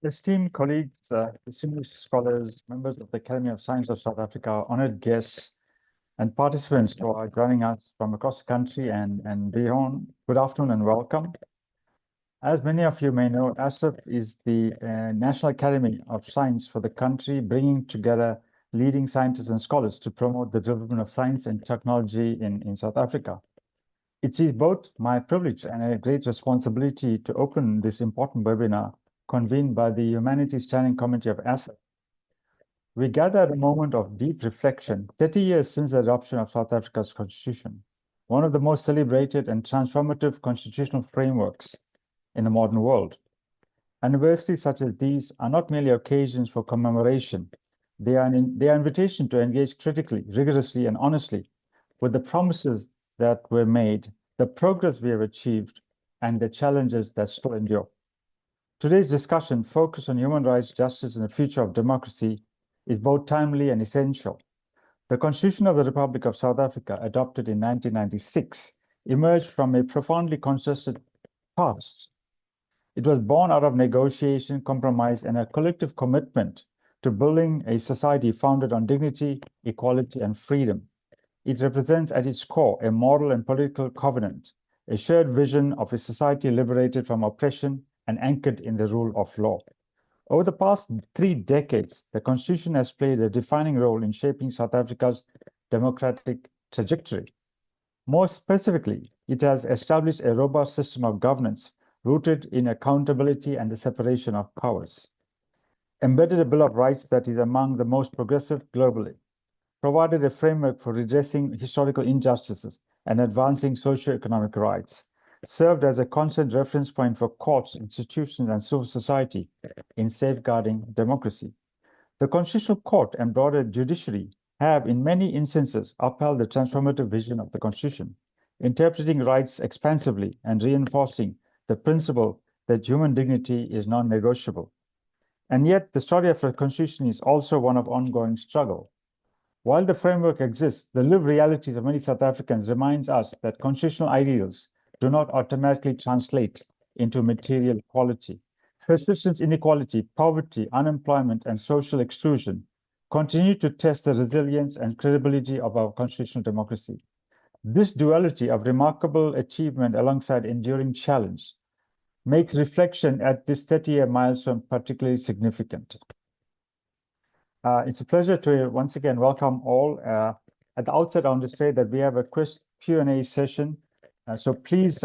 Esteemed colleagues, distinguished scholars, members of the Academy of Science of South Africa, honored guests, and participants who are joining us from across the country and beyond, good afternoon and welcome. As many of you may know, ASSAf is the National Academy of Science for the country, bringing together leading scientists and scholars to promote the development of science and technology in South Africa. It is both my privilege and a great responsibility to open this important webinar convened by the Humanities Standing Committee of ASSAf. We gather at a moment of deep reflection, 30 years since the adoption of South Africa's constitution, one of the most celebrated and transformative constitutional frameworks in the modern world. Anniversaries such as these are not merely occasions for commemoration. They are an invitation to engage critically, rigorously, and honestly with the promises that were made, the progress we have achieved, and the challenges that still endure. Today's discussion, focused on human rights, justice, and the future of democracy, is both timely and essential. The Constitution of the Republic of South Africa, adopted in 1996, emerged from a profoundly contested past. It was born out of negotiation, compromise, and a collective commitment to building a society founded on dignity, equality, and freedom. It represents at its core a moral and political covenant, a shared vision of a society liberated from oppression and anchored in the rule of law. Over the past 3 decades, the Constitution has played a defining role in shaping South Africa's democratic trajectory. More specifically, it has established a robust system of governance rooted in accountability and the separation of powers, embedded a Bill of Rights that is among the most progressive globally, provided a framework for redressing historical injustices and advancing socio-economic rights, served as a constant reference point for courts, institutions, and civil society in safeguarding democracy. The Constitutional Court and broader judiciary have, in many instances, upheld the transformative vision of the Constitution, interpreting rights expansively and reinforcing the principle that human dignity is non-negotiable. And yet, the story of the Constitution is also one of ongoing struggle. While the framework exists, the lived realities of many South Africans reminds us that constitutional ideals do not automatically translate into material equality. Persistent inequality, poverty, unemployment, and social exclusion continue to test the resilience and credibility of our constitutional democracy. This duality of remarkable achievement alongside enduring challenge makes reflection at this 30-year milestone particularly significant. It's a pleasure to once again welcome all. At the outset, I want to say that we have a Q&A session. So please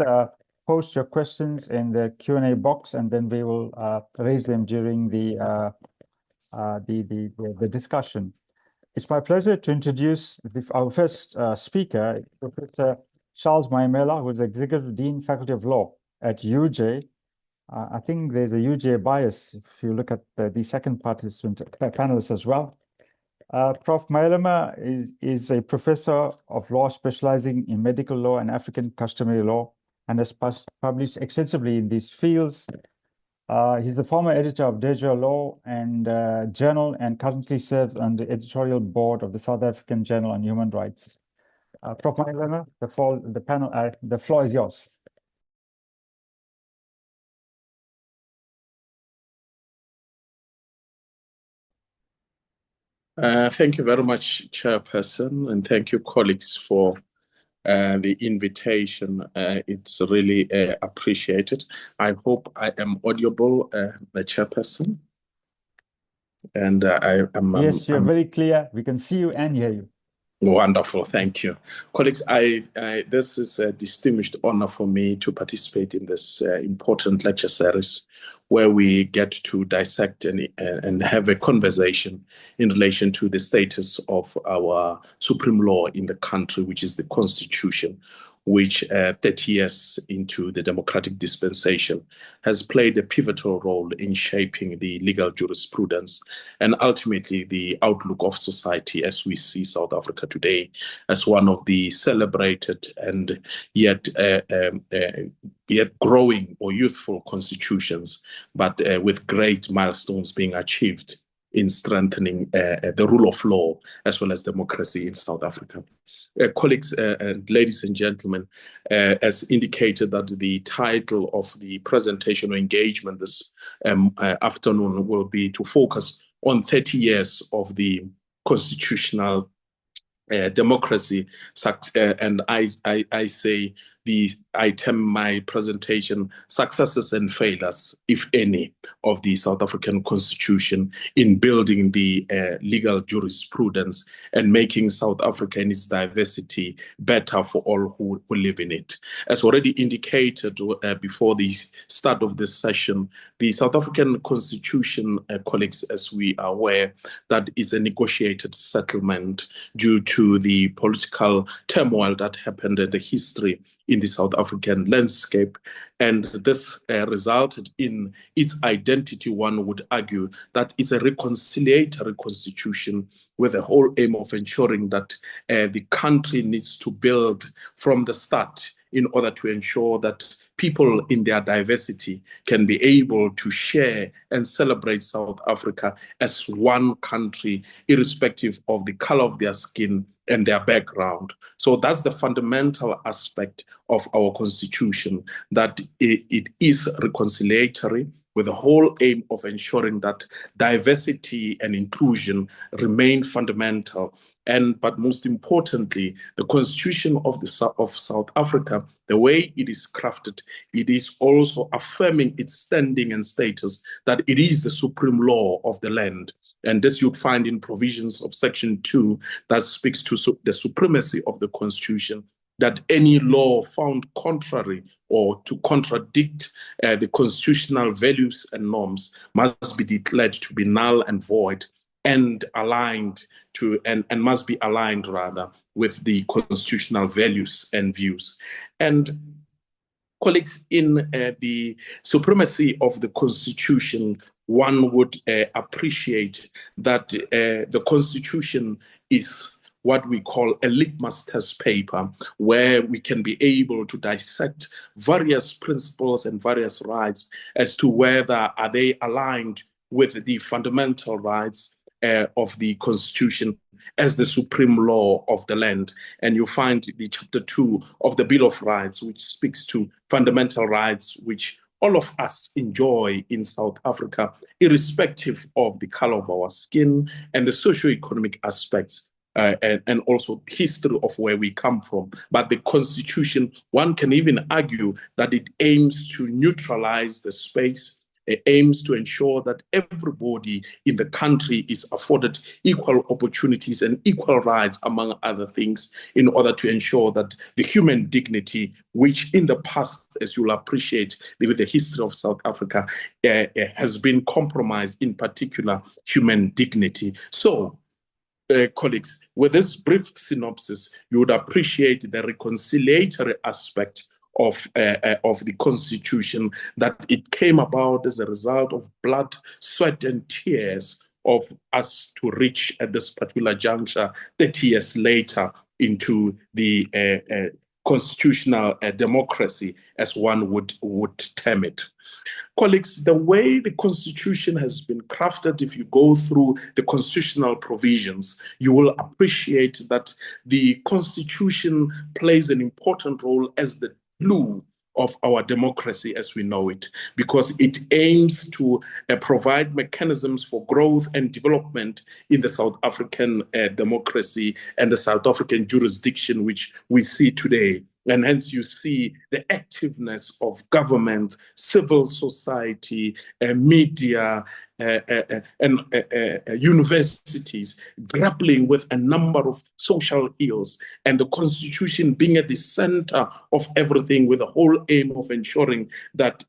post your questions in the Q&A box, and then we will raise them during the discussion. It's my pleasure to introduce our first speaker, Professor Charles Maimela, who is Executive Dean, Faculty of Law at UJ. I think there's a UJ bias if you look at the second participant panelists as well. Prof. Mailema is a professor of law specializing in medical law and African customary law and has published extensively in these fields. He's the former editor of Deja Law and Journal and currently serves on the editorial board of the South African Journal on Human Rights. Prof. Mailema, the floor is yours. Thank you very much, Chairperson, and thank you, colleagues, for the invitation. It's really appreciated. I hope I am audible, the Chairperson. And Yes, you're very clear. We can see you and hear you. Wonderful, thank you. Colleagues, this is a distinguished honor for me to participate in this important lecture series where we get to dissect and have a conversation in relation to the status of our supreme law in the country, which is the Constitution, which 30 years into the democratic dispensation has played a pivotal role in shaping the legal jurisprudence and ultimately the outlook of society as we see South Africa today as one of the celebrated and yet growing or youthful constitutions, but with great milestones being achieved in strengthening the rule of law as well as democracy in South Africa. Colleagues and ladies and gentlemen, as indicated that the title of the presentation or engagement this afternoon will be to focus on 30 years of the constitutional democracy, and I say I term my presentation successes and failures, if any, of the South African Constitution in building the legal jurisprudence and making South Africa and its diversity better for all who live in it. As already indicated before the start of this session, the South African Constitution, colleagues, as we are aware, that is a negotiated settlement due to the political turmoil that happened in the history in the South African landscape. And this resulted in its identity, one would argue, that it's a reconciliatory constitution with the whole aim of ensuring that the country needs to build from the start in order to ensure that people in their diversity can be able to share and celebrate South Africa as one country, irrespective of the color of their skin and their background. So that's the fundamental aspect of our constitution, that it is reconciliatory with the whole aim of ensuring that diversity and inclusion remain fundamental. But most importantly, the Constitution of South Africa, the way it is crafted, it is also affirming its standing and status that it is the supreme law of the land. And this you'd find in provisions of Section 2 that speaks to the supremacy of the Constitution, that any law found contrary or to contradict the constitutional values and norms must be declared to be null and void and aligned to and must be aligned rather with the constitutional values and views. And colleagues, in the supremacy of the Constitution, one would appreciate that the Constitution is what we call a litmus test paper, where we can be able to dissect various principles and various rights as to whether are they aligned with the fundamental rights of the Constitution as the supreme law of the land. And you find the chapter 2 of the Bill of Rights, which speaks to fundamental rights, which all of us enjoy in South Africa, irrespective of the color of our skin and the socio-economic aspects and also history of where we come from. But the Constitution, one can even argue that it aims to neutralize the space. It aims to ensure that everybody in the country is afforded equal opportunities and equal rights, among other things, in order to ensure that the human dignity, which in the past, as you'll appreciate with the history of South Africa, has been compromised, in particular, human dignity. So, colleagues, with this brief synopsis, you would appreciate the reconciliatory aspect of the Constitution, that it came about as a result of blood, sweat, and tears of us to reach at this particular juncture 30 years later into the constitutional democracy, as one would term it. Colleagues, the way the Constitution has been crafted, if you go through the constitutional provisions, you will appreciate that the Constitution plays an important role as the glue of our democracy as we know it, because it aims to provide mechanisms for growth and development in the South African democracy and the South African jurisdiction which we see today. And hence you see the activeness of government, civil society, media, and universities grappling with a number of social ills, and the Constitution being at the center of everything, with the whole aim of ensuring that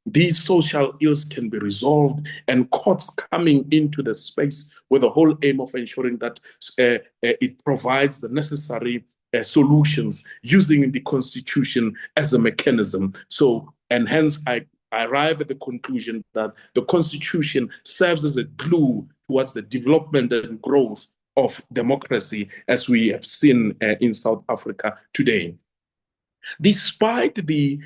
these social ills can be resolved, and courts coming into the space with the whole aim of ensuring that it provides the necessary solutions using the Constitution as a mechanism. So, and hence I arrive at the conclusion that the Constitution serves as a glue towards the development and growth of democracy as we have seen in South Africa today. Despite the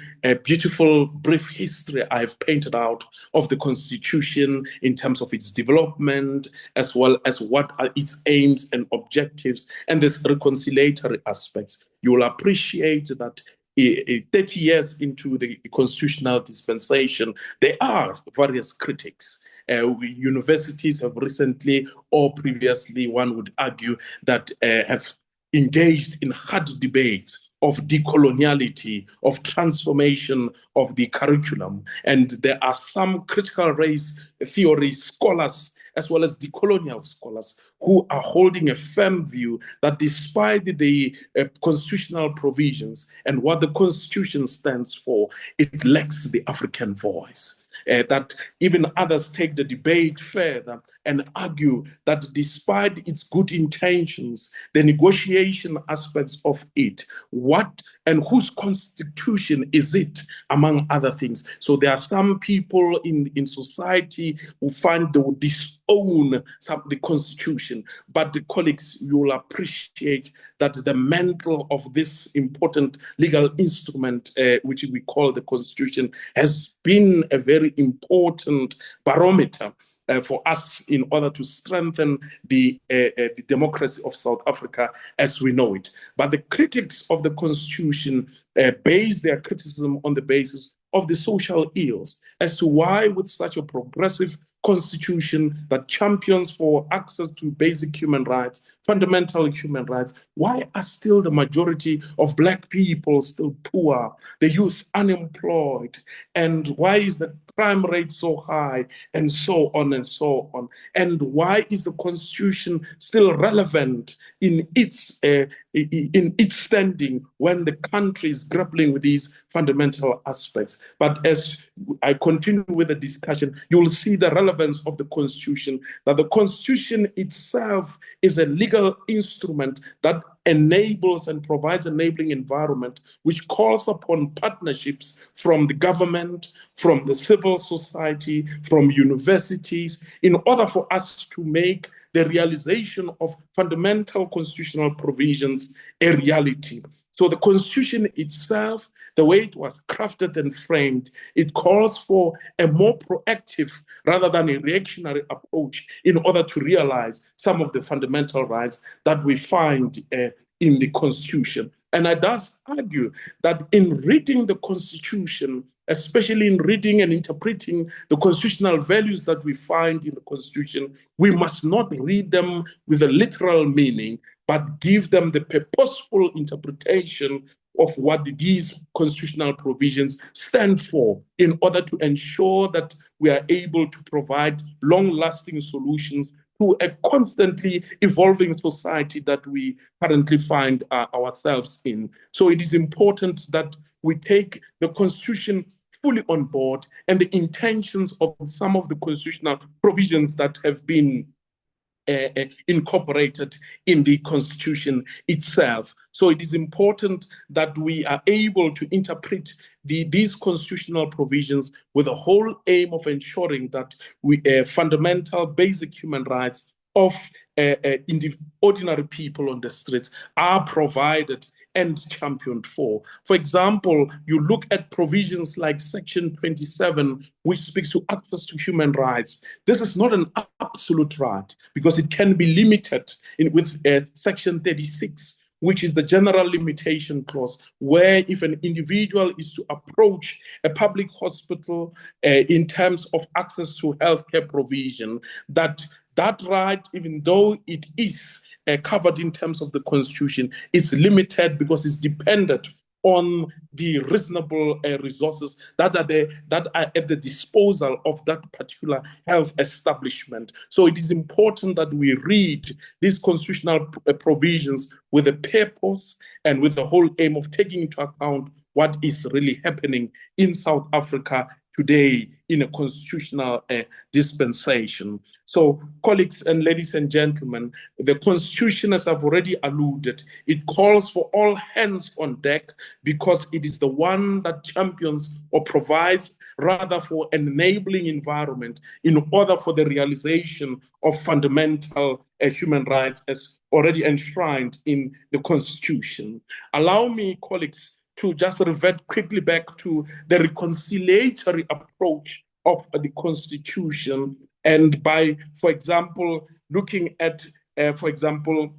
beautiful brief history I've painted out of the Constitution in terms of its development, as well as what are its aims and objectives and its reconciliatory aspects, you will appreciate that 30 years into the constitutional dispensation, there are various critics. Universities have recently or previously, one would argue, that have engaged in hard debates of decoloniality, of transformation of the curriculum. And there are some critical race theory scholars, as well as decolonial scholars, who are holding a firm view that despite the constitutional provisions and what the Constitution stands for, it lacks the African voice. That even others take the debate further and argue that despite its good intentions, the negotiation aspects of it, what and whose constitution is it, among other things. So there are some people in society who find they will disown the Constitution. But the colleagues, you will appreciate that the mantle of this important legal instrument, which we call the Constitution, has been a very important barometer for us in order to strengthen the democracy of South Africa as we know it. But the critics of the Constitution base their criticism on the basis of the social ills as to why, with such a progressive Constitution that champions for access to basic human rights, fundamental human rights, why are still the majority of Black people still poor, the youth unemployed, and why is the crime rate so high, and so on and so on? And why is the Constitution still relevant in its standing when the country is grappling with these fundamental aspects? But as I continue with the discussion, you will see the relevance of the Constitution, that the Constitution itself is a legal instrument that enables and provides enabling environment which calls upon partnerships from the government, from the civil society, from universities, in order for us to make the realization of fundamental constitutional provisions a reality. So the Constitution itself, the way it was crafted and framed, it calls for a more proactive rather than a reactionary approach in order to realize some of the fundamental rights that we find in the Constitution. And I thus argue that in reading the Constitution, especially in reading and interpreting the constitutional values that we find in the Constitution, we must not read them with a literal meaning, but give them the purposeful interpretation of what these constitutional provisions stand for, in order to ensure that we are able to provide long-lasting solutions to a constantly evolving society that we currently find ourselves in. So it is important that we take the Constitution fully on board, and the intentions of some of the constitutional provisions that have been incorporated in the Constitution itself. So it is important that we are able to interpret these constitutional provisions with the whole aim of ensuring that fundamental basic human rights of ordinary people on the streets are provided and championed for. For example, you look at provisions like Section 27, which speaks to access to human rights. This is not an absolute right because it can be limited with Section 36, which is the general limitation clause, where if an individual is to approach a public hospital in terms of access to healthcare provision, that right, even though it is covered in terms of the Constitution, is limited because it's dependent on the reasonable resources that are at the disposal of that particular health establishment. So it is important that we read these constitutional provisions with a purpose and with the whole aim of taking into account what is really happening in South Africa today in a constitutional dispensation. So, colleagues and ladies and gentlemen, the Constitution, as I've already alluded, it calls for all hands on deck because it is the one that champions or provides rather for an enabling environment in order for the realization of fundamental human rights as already enshrined in the Constitution. Allow me, colleagues, to just revert quickly back to the reconciliatory approach of the Constitution, and by, for example, looking at, for example,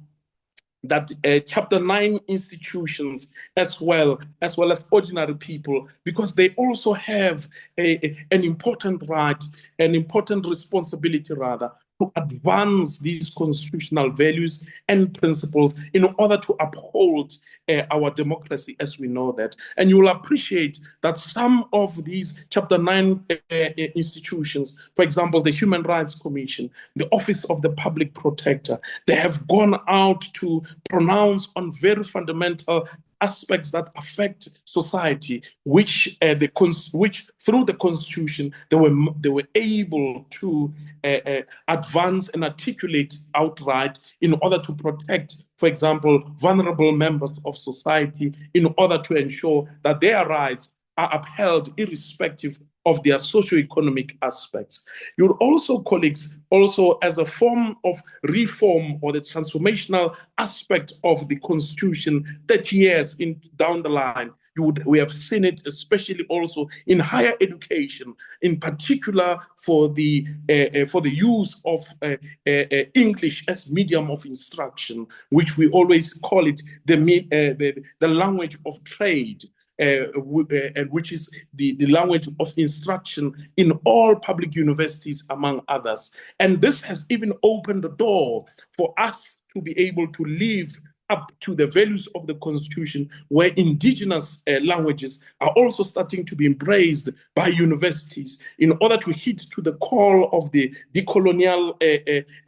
that Chapter 9 institutions as well as ordinary people, because they also have an important right, an important responsibility rather, to advance these constitutional values and principles in order to uphold our democracy as we know that. And you will appreciate that some of these Chapter 9 institutions, for example, the Human Rights Commission, the Office of the Public Protector, they have gone out to pronounce on very fundamental aspects that affect society, which through the Constitution they were able to advance and articulate outright in order to protect, for example, vulnerable members of society, in order to ensure that their rights are upheld irrespective of their socio-economic aspects. You would also, colleagues, also as a form of reform or the transformational aspect of the Constitution 30 years down the line, we have seen it especially also in higher education, in particular for the use of English as medium of instruction, which we always call it the language of trade. And which is the language of instruction in all public universities, among others. And this has even opened the door for us to be able to live up to the values of the Constitution, where indigenous languages are also starting to be embraced by universities in order to hit to the call of the decolonial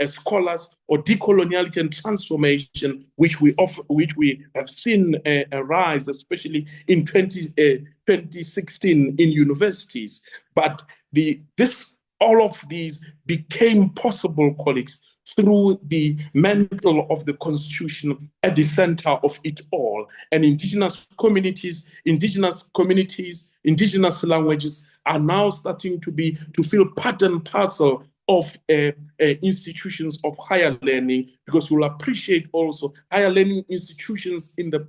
scholars or decoloniality and transformation, which we have seen rise, especially in 2016 in universities. But all of these became possible, colleagues, through the mantle of the Constitution at the center of it all. And indigenous communities, indigenous languages are now starting to feel part and parcel of institutions of higher learning, because you'll appreciate also higher learning institutions in the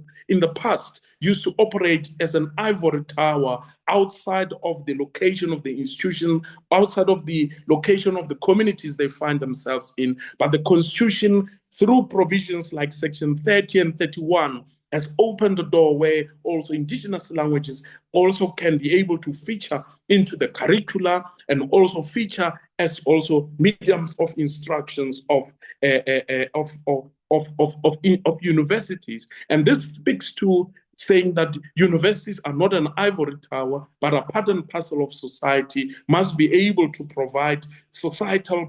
past used to operate as an ivory tower outside of the location of the institution, outside of the location of the communities they find themselves in. But the Constitution, through provisions like Section 30 and 31, has opened the door where also indigenous languages also can be able to feature into the curricula and also feature as also mediums of instructions of universities. And this speaks to saying that universities are not an ivory tower, but a part and parcel of society, must be able to provide societal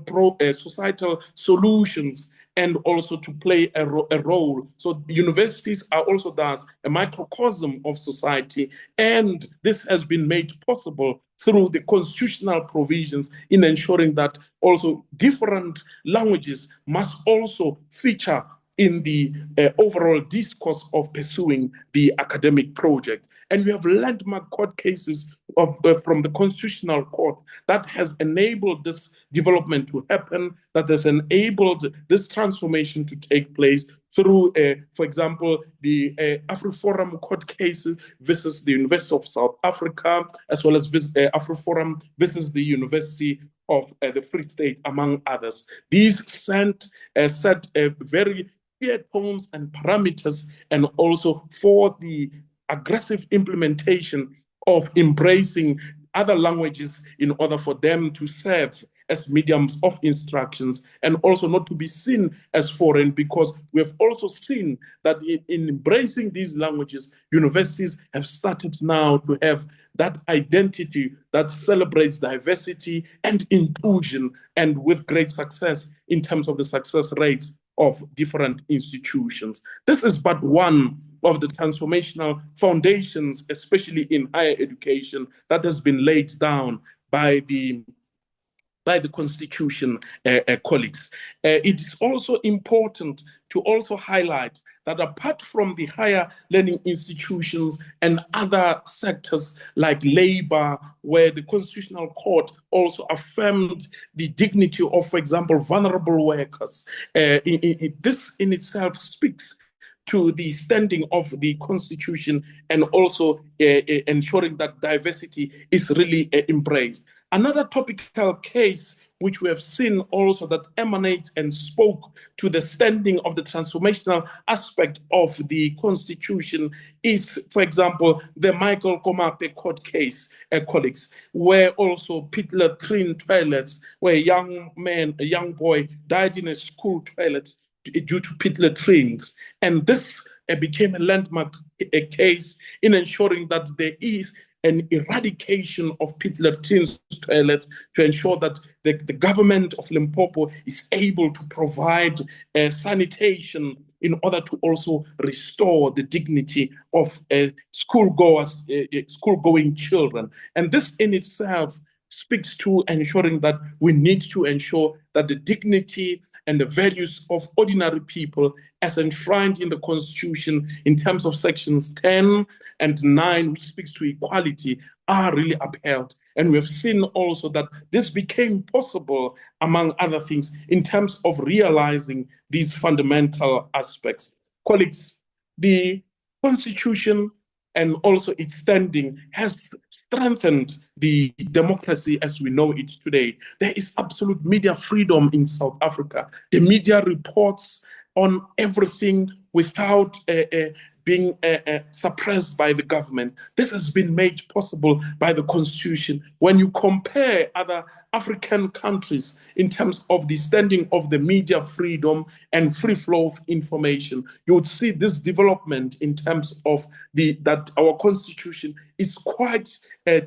solutions and also to play a role. So universities are also thus a microcosm of society, and this has been made possible through the constitutional provisions in ensuring that also different languages must also feature in the overall discourse of pursuing the academic project. And we have landmark court cases from the Constitutional Court that has enabled this development to happen, that has enabled this transformation to take place through, for example, the AfriForum court case versus the University of South Africa, as well as AfriForum versus the University of the Free State, among others. These set very clear tones and parameters, and also for the aggressive implementation of embracing other languages in order for them to serve as mediums of instructions and also not to be seen as foreign, because we have also seen that in embracing these languages, universities have started now to have that identity that celebrates diversity and inclusion, and with great success in terms of the success rates of different institutions. This is but one of the transformational foundations, especially in higher education, that has been laid down by the Constitution, colleagues. It is also important to also highlight that apart from the higher learning institutions and other sectors like labor, where the Constitutional Court also affirmed the dignity of, for example, vulnerable workers, this in itself speaks to the standing of the Constitution and also ensuring that diversity is really embraced. Another topical case which we have seen also that emanates and spoke to the standing of the transformational aspect of the Constitution is, for example, the Michael Komate court case, colleagues, where also pit latrine toilets, where a young boy died in a school toilet due to pit latrines. And this became a landmark case in ensuring that there is an eradication of pit latrines toilets to ensure that the government of Limpopo is able to provide sanitation in order to also restore the dignity of school-going children. And this in itself speaks to ensuring that we need to ensure that the dignity and the values of ordinary people as enshrined in the Constitution in terms of sections 10 and 9, which speaks to equality, are really upheld. And we have seen also that this became possible, among other things, in terms of realizing these fundamental aspects. Colleagues, the Constitution and also its standing has strengthened the democracy as we know it today. There is absolute media freedom in South Africa. The media reports on everything without being suppressed by the government. This has been made possible by the Constitution. When you compare other African countries in terms of the standing of the media freedom and free flow of information, you would see this development in terms of that our Constitution is quite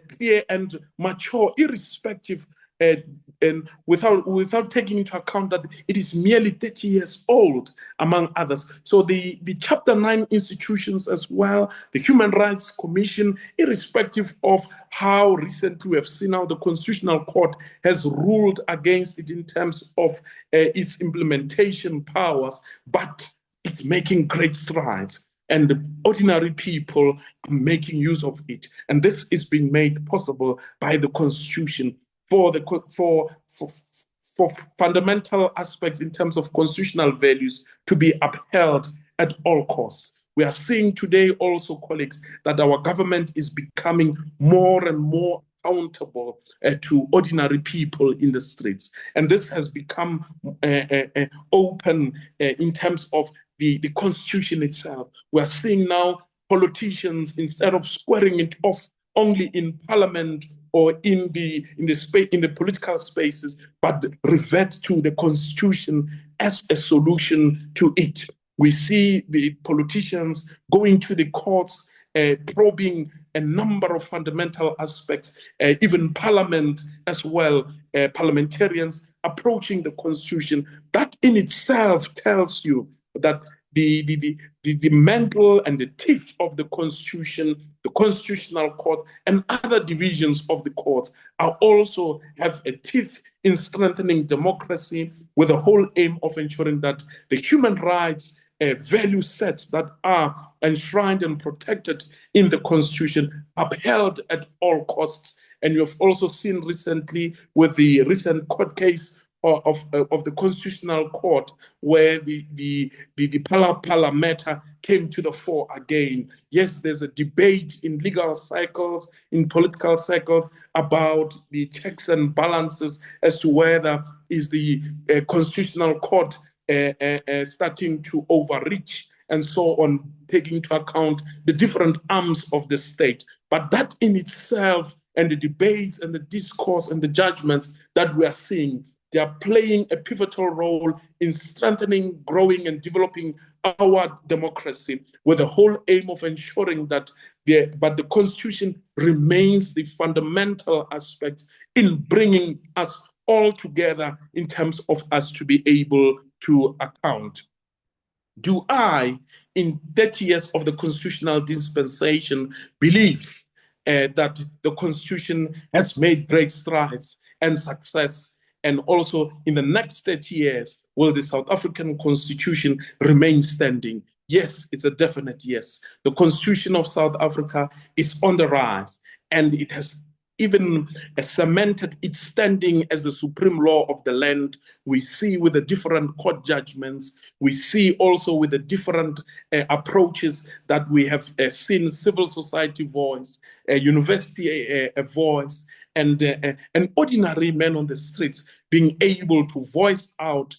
clear and mature, irrespective and without taking into account that it is merely 30 years old, among others. So the Chapter 9 institutions as well, the Human Rights Commission, irrespective of how recently we have seen how the Constitutional Court has ruled against it in terms of its implementation powers, but it's making great strides. And the ordinary people are making use of it. And this is being made possible by the Constitution for fundamental aspects in terms of constitutional values to be upheld at all costs. We are seeing today also, colleagues, that our government is becoming more and more accountable to ordinary people in the streets. And this has become open in terms of the Constitution itself. We are seeing now politicians, instead of squaring it off only in Parliament or in the political spaces, but revert to the Constitution as a solution to it. We see the politicians going to the courts, probing a number of fundamental aspects, even Parliament as well, parliamentarians approaching the Constitution. That in itself tells you that the mantle and the teeth of the Constitution, the Constitutional Court, and other divisions of the courts are also have a teeth in strengthening democracy, with the whole aim of ensuring that the human rights value sets that are enshrined and protected in the Constitution upheld at all costs. And you have also seen recently with the recent court case of the Constitutional Court, where the Pala matter came to the fore again. Yes, there's a debate in legal circles, in political circles, about the checks and balances as to whether is the Constitutional Court starting to overreach and so on, taking into account the different arms of the state. But that in itself, and the debates and the discourse and the judgments that we are seeing, they are playing a pivotal role in strengthening, growing, and developing our democracy, with the whole aim of ensuring that the Constitution remains the fundamental aspect in bringing us all together in terms of us to be able to account. Do I, in 30 years of the constitutional dispensation, believe that the Constitution has made great strides and success? And also, in the next 30 years, will the South African Constitution remain standing? Yes, it's a definite yes. The Constitution of South Africa is on the rise, and it has even cemented its standing as the supreme law of the land. We see with the different court judgments, we see also with the different approaches that we have seen civil society voice, university voice, and an ordinary man on the streets being able to voice out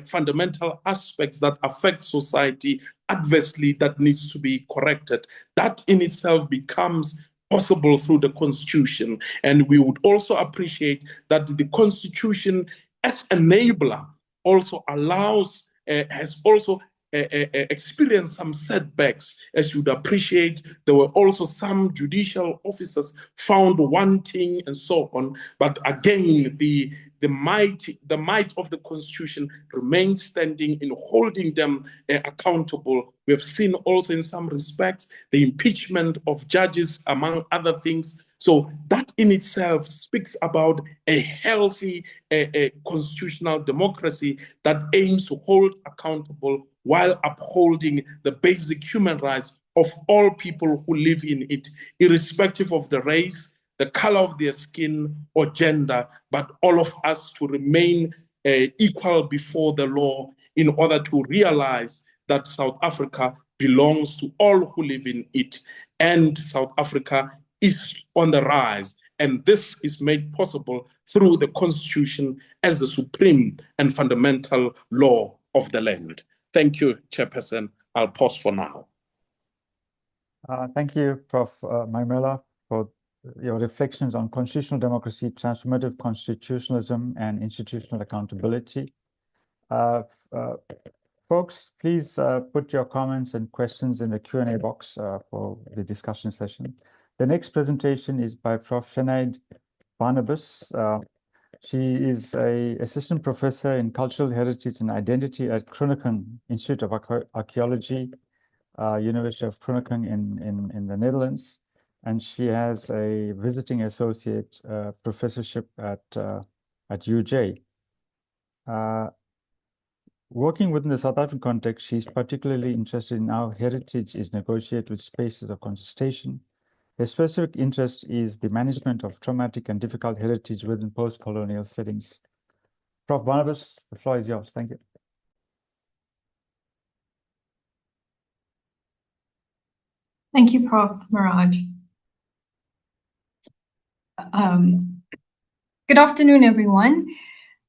fundamental aspects that affect society adversely, that needs to be corrected. That in itself becomes possible through the Constitution. And we would also appreciate that the Constitution as enabler also allows, has also experienced some setbacks. As you'd appreciate, there were also some judicial officers found wanting and so on. But again, the might of the Constitution remains standing in holding them accountable. We have seen also in some respects the impeachment of judges, among other things. So that in itself speaks about a healthy constitutional democracy that aims to hold accountable while upholding the basic human rights of all people who live in it, irrespective of the race, the color of their skin, or gender, but all of us to remain equal before the law, in order to realize that South Africa belongs to all who live in it, and South Africa is on the rise. And this is made possible through the Constitution as the supreme and fundamental law of the land. Thank you, Chairperson. I'll pause for now. Thank you, Prof. Maimela, for your reflections on constitutional democracy, transformative constitutionalism, and institutional accountability. Folks, please put your comments and questions in the Q&A box for the discussion session. The next presentation is by Prof. Sinead Barnabas. She is an assistant professor in cultural heritage and identity at Groningen Institute of Archaeology, University of Groningen in the Netherlands. And she has a visiting associate professorship at UJ. Working within the South African context, she's particularly interested in how heritage is negotiated with spaces of contestation. Her specific interest is the management of traumatic and difficult heritage within post-colonial settings. Prof. Barnabas, the floor is yours. Thank you. Thank you, Prof. Miraj. Good afternoon, everyone.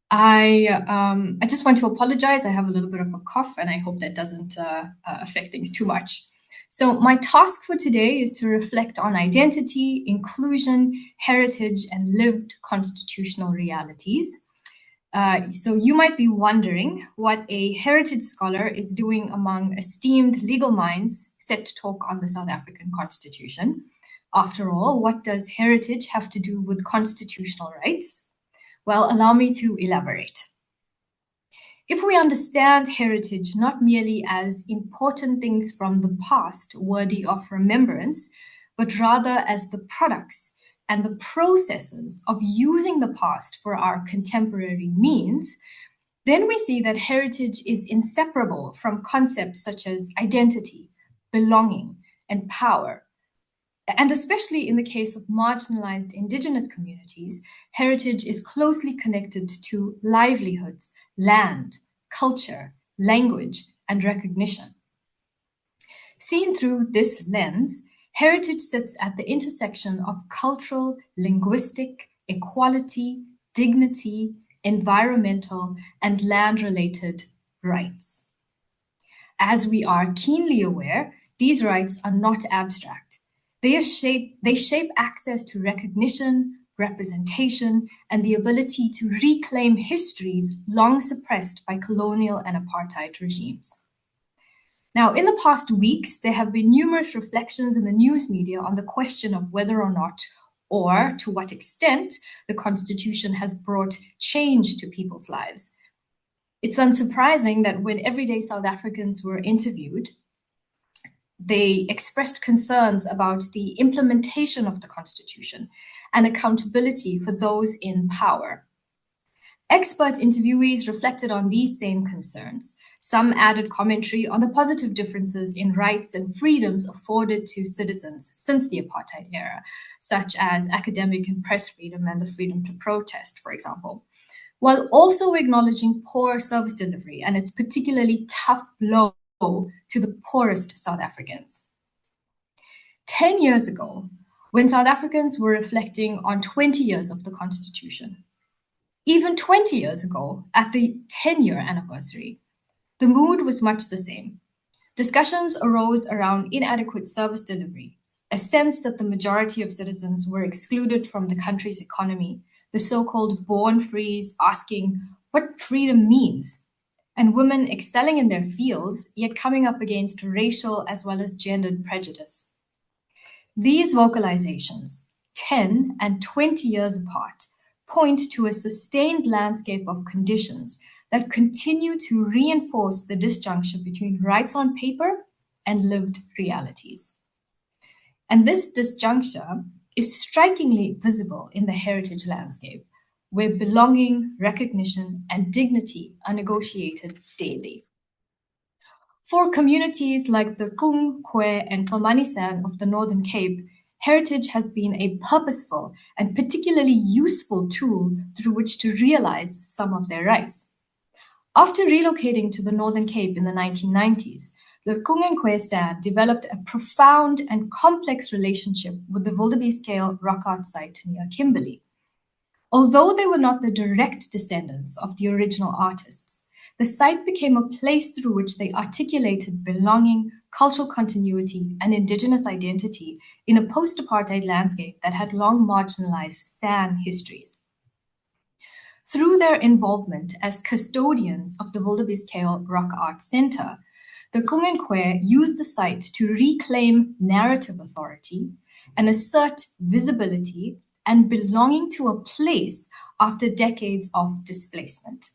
I just want to apologize. I have a little bit of a cough, and I hope that doesn't affect things too much. So my task for today is to reflect on identity, inclusion, heritage, and lived constitutional realities. So you might be wondering what a heritage scholar is doing among esteemed legal minds set to talk on the South African Constitution. After all, what does heritage have to do with constitutional rights? Well, allow me to elaborate. If we understand heritage not merely as important things from the past worthy of remembrance, but rather as the products and the processes of using the past for our contemporary means, then we see that heritage is inseparable from concepts such as identity, belonging, and power. And especially in the case of marginalized indigenous communities, heritage is closely connected to livelihoods, land, culture, language, and recognition. Seen through this lens, heritage sits at the intersection of cultural, linguistic, equality, dignity, environmental, and land-related rights. As we are keenly aware, these rights are not abstract. They shape access to recognition, representation, and the ability to reclaim histories long suppressed by colonial and apartheid regimes. Now, in the past weeks, there have been numerous reflections in the news media on the question of whether or not, or to what extent, the Constitution has brought change to people's lives. It's unsurprising that when everyday South Africans were interviewed, they expressed concerns about the implementation of the Constitution and accountability for those in power. Expert interviewees reflected on these same concerns. Some added commentary on the positive differences in rights and freedoms afforded to citizens since the apartheid era, such as academic and press freedom and the freedom to protest, for example, while also acknowledging poor service delivery and its particularly tough blow to the poorest South Africans. 10 years ago, when South Africans were reflecting on 20 years of the Constitution, even 20 years ago, at the 10-year anniversary, the mood was much the same. Discussions arose around inadequate service delivery, a sense that the majority of citizens were excluded from the country's economy, the so-called born freeze asking what freedom means, and women excelling in their fields, yet coming up against racial as well as gendered prejudice. These vocalizations, 10 and 20 years apart, point to a sustained landscape of conditions that continue to reinforce the disjuncture between rights on paper and lived realities. And this disjuncture is strikingly visible in the heritage landscape, where belonging, recognition, and dignity are negotiated daily. For communities like the Kung, Kwe, and Tolmani-San of the Northern Cape, heritage has been a purposeful and particularly useful tool through which to realize some of their rights. After relocating to the Northern Cape in the 1990s, the Kung and Kwe San developed a profound and complex relationship with the wildebeest-scale rock art site near Kimberley. Although they were not the direct descendants of the original artists, the site became a place through which they articulated belonging, cultural continuity, and indigenous identity in a post-apartheid landscape that had long marginalized San histories. Through their involvement as custodians of the Wildebeest-scale Rock Art Center, the Kung and Kwe used the site to reclaim narrative authority and assert visibility and belonging to a place after decades of displacement.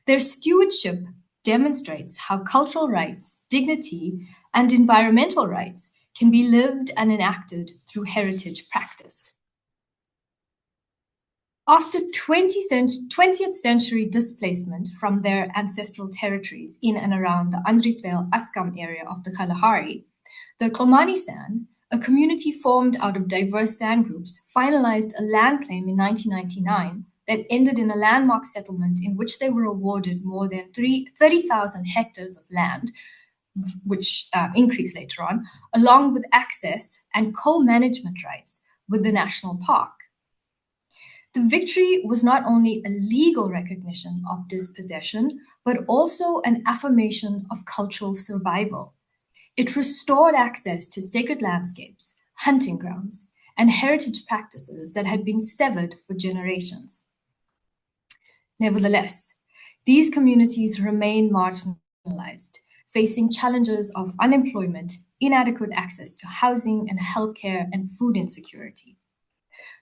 Their stewardship demonstrates how cultural rights, dignity, and environmental rights can be lived and enacted through heritage practice. After 20th century displacement from their ancestral territories in and around the Andriesvale-Askam area of the Kalahari, the Tolmani San, a community formed out of diverse San groups, finalized a land claim in 1999 that ended in a landmark settlement in which they were awarded more than 30,000 hectares of land, which increased later on, along with access and co-management rights with the national park. The victory was not only a legal recognition of dispossession, but also an affirmation of cultural survival. It restored access to sacred landscapes, hunting grounds, and heritage practices that had been severed for generations. Nevertheless, these communities remain marginalized, facing challenges of unemployment, inadequate access to housing and healthcare, and food insecurity.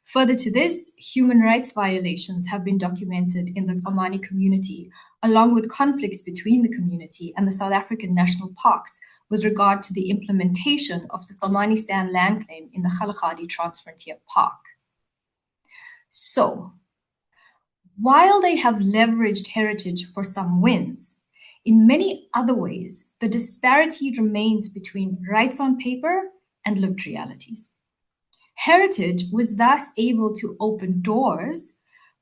Further to this, human rights violations have been documented in the Tolmani community, along with conflicts between the community and the South African national parks with regard to the implementation of the Kalmani Sand land claim in the Kgalagadi Transfrontier Park. So, while they have leveraged heritage for some wins, in many other ways, the disparity remains between rights on paper and lived realities. Heritage was thus able to open doors,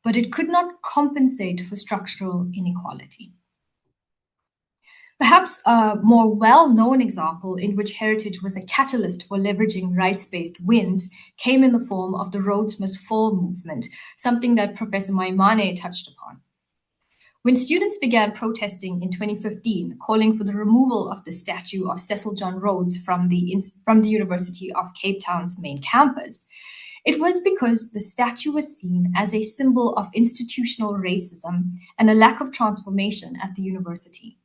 but it could not compensate for structural inequality. Perhaps a more well-known example in which heritage was a catalyst for leveraging rights-based wins came in the form of the Rhodes Must Fall movement, something that Professor Maimane touched upon. When students began protesting in 2015, calling for the removal of the statue of Cecil John Rhodes from the University of Cape Town's main campus, it was because the statue was seen as a symbol of institutional racism and a lack of transformation at the university.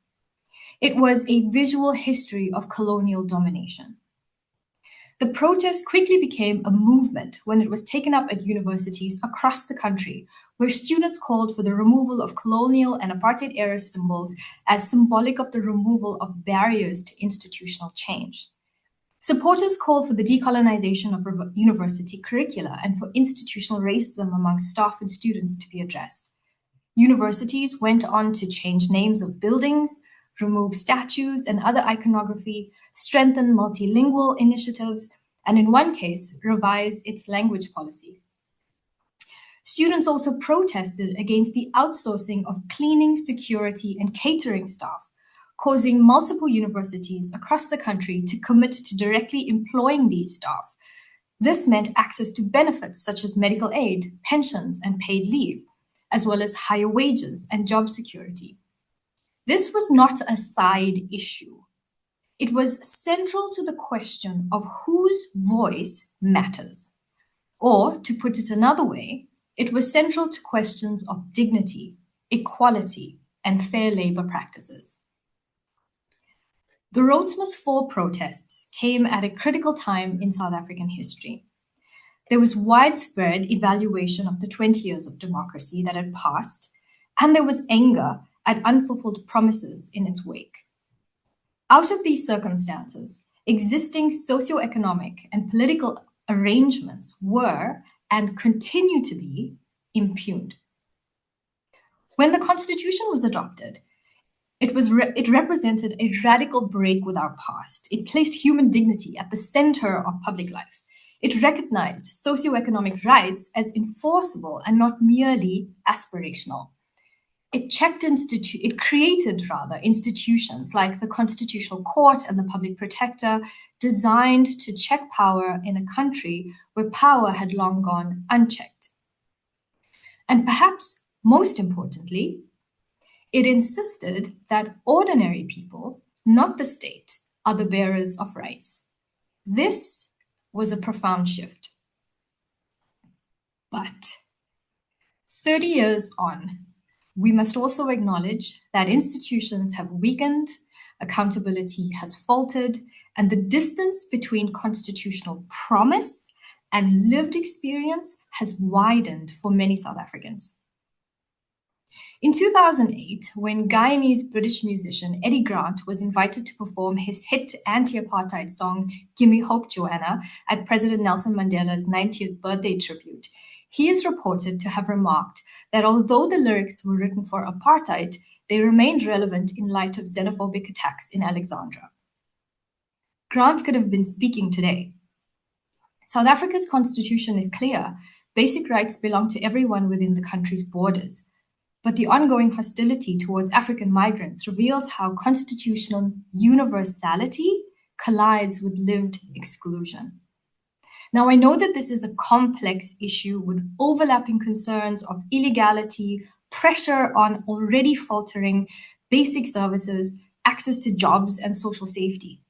It was a visual history of colonial domination. The protest quickly became a movement when it was taken up at universities across the country, where students called for the removal of colonial and apartheid-era symbols as symbolic of the removal of barriers to institutional change. Supporters called for the decolonization of university curricula and for institutional racism among staff and students to be addressed. Universities went on to change names of buildings, remove statues and other iconography, strengthen multilingual initiatives, and in one case, revise its language policy. Students also protested against the outsourcing of cleaning, security, and catering staff, causing multiple universities across the country to commit to directly employing these staff. This meant access to benefits such as medical aid, pensions, and paid leave, as well as higher wages and job security. This was not a side issue. It was central to the question of whose voice matters. Or, to put it another way, it was central to questions of dignity, equality, and fair labor practices. The Rhodes Must Fall protests came at a critical time in South African history. There was widespread evaluation of the 20 years of democracy that had passed, and there was anger at unfulfilled promises in its wake. Out of these circumstances, existing socio-economic and political arrangements were and continue to be impugned. When the Constitution was adopted, it represented a radical break with our past. It placed human dignity at the center of public life. It recognized socio-economic rights as enforceable and not merely aspirational. It created institutions like the Constitutional Court and the Public Protector, designed to check power in a country where power had long gone unchecked. And perhaps most importantly, it insisted that ordinary people, not the state, are the bearers of rights. This was a profound shift. But 30 years on, we must also acknowledge that institutions have weakened, accountability has faltered, and the distance between constitutional promise and lived experience has widened for many South Africans. In 2008, when Guyanese-British musician Eddie Grant was invited to perform his hit anti-apartheid song, Gimme Hope, Joanna, at President Nelson Mandela's 90th birthday tribute, he is reported to have remarked that although the lyrics were written for apartheid, they remained relevant in light of xenophobic attacks in Alexandra. Grant could have been speaking today. South Africa's constitution is clear. Basic rights belong to everyone within the country's borders. But the ongoing hostility towards African migrants reveals how constitutional universality collides with lived exclusion. Now, I know that this is a complex issue with overlapping concerns of illegality, pressure on already faltering basic services, access to jobs, and social safety.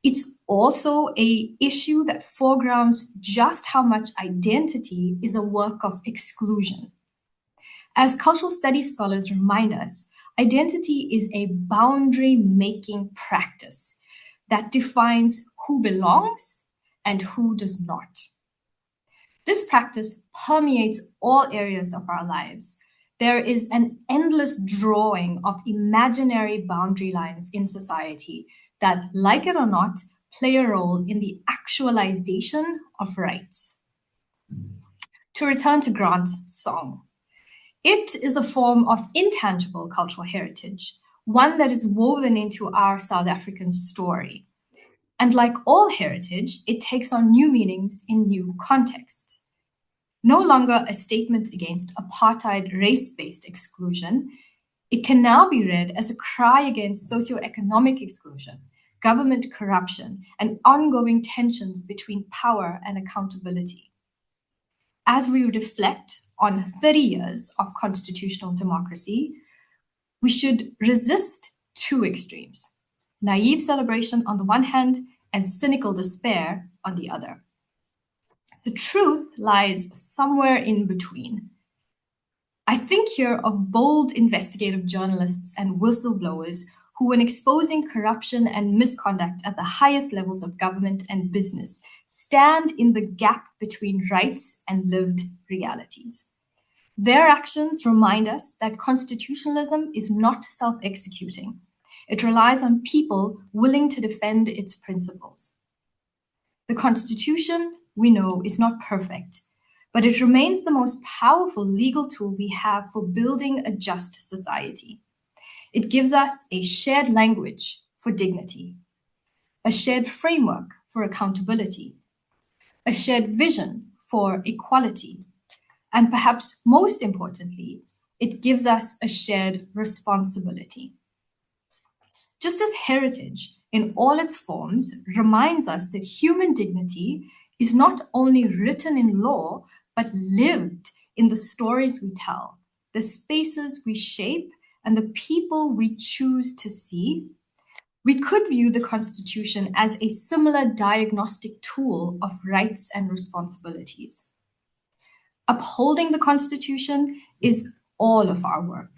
It's also an issue that foregrounds just how much identity is a work of exclusion. As cultural studies scholars remind us, identity is a boundary-making practice that defines who belongs and who does not. This practice permeates all areas of our lives, there is an endless drawing of imaginary boundary lines in society that, like it or not, play a role in the actualization of rights. To return to Grant's song, it is a form of intangible cultural heritage, one that is woven into our South African story. And like all heritage, it takes on new meanings in new contexts. No longer a statement against apartheid race-based exclusion, it can now be read as a cry against socio-economic exclusion, government corruption, and ongoing tensions between power and accountability. As we reflect on 30 years of constitutional democracy, we should resist two extremes: naive celebration on the one hand and cynical despair on the other. The truth lies somewhere in between. I think here of bold investigative journalists and whistleblowers who, in exposing corruption and misconduct at the highest levels of government and business, stand in the gap between rights and lived realities. Their actions remind us that constitutionalism is not self-executing. It relies on people willing to defend its principles. The Constitution, we know, is not perfect, but it remains the most powerful legal tool we have for building a just society. It gives us a shared language for dignity, a shared framework for accountability, a shared vision for equality, and perhaps most importantly, it gives us a shared responsibility. Just as heritage in all its forms reminds us that human dignity is not only written in law, but lived in the stories we tell, the spaces we shape, and the people we choose to see, we could view the Constitution as a similar diagnostic tool of rights and responsibilities. Upholding the Constitution is all of our work.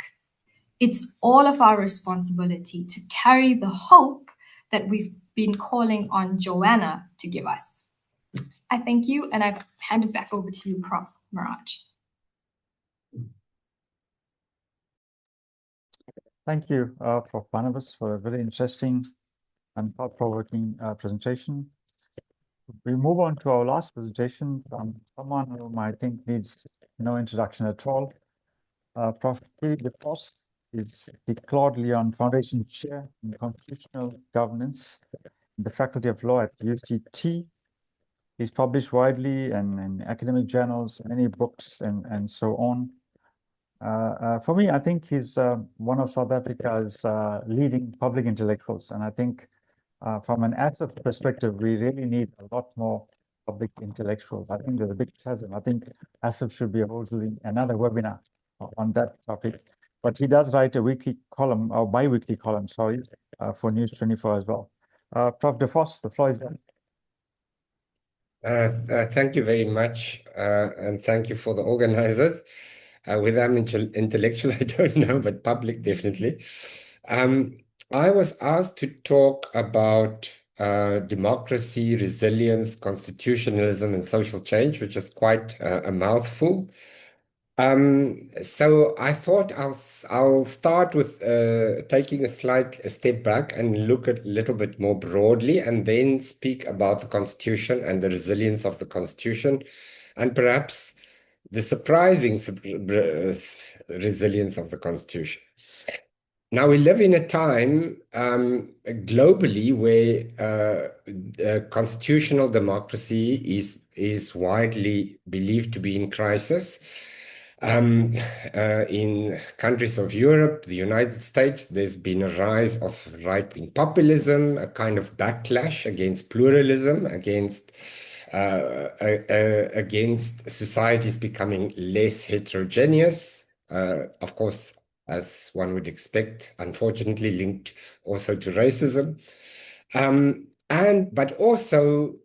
It's all of our responsibility to carry the hope that we've been calling on Joanna to give us. I thank you, and I hand it back over to you, Prof. Miraj. Thank you, Prof. Barnabas, for a very interesting and thought-provoking presentation. We move on to our last presentation from someone whom I think needs no introduction at all. Prof. T. DeVos is the Claude Leon Foundation Chair in Constitutional Governance in the Faculty of Law at UCT. He's published widely and in academic journals, many books, and so on. For me, I think he's one of South Africa's leading public intellectuals. And I think from an ASSAf perspective, we really need a lot more public intellectuals. I think there's a big chasm. I think ASSAf should be holding another webinar on that topic. But he does write a weekly column, or bi-weekly column, sorry, for News 24 as well. Prof. DeVos, the floor is yours. Thank you very much, and thank you for the organizers. Whether I'm intellectual, I don't know, but public, definitely. I was asked to talk about democracy, resilience, constitutionalism, and social change, which is quite a mouthful. So I thought I'll start with taking a step back and look at a little bit more broadly, and then speak about the Constitution and the resilience of the Constitution, and perhaps the surprising resilience of the Constitution. Now, we live in a time globally where constitutional democracy is widely believed to be in crisis. In countries of Europe, the United States, there's been a rise of right-wing populism, a kind of backlash against pluralism, against societies becoming less heterogeneous, of course, as one would expect, unfortunately linked also to racism, but also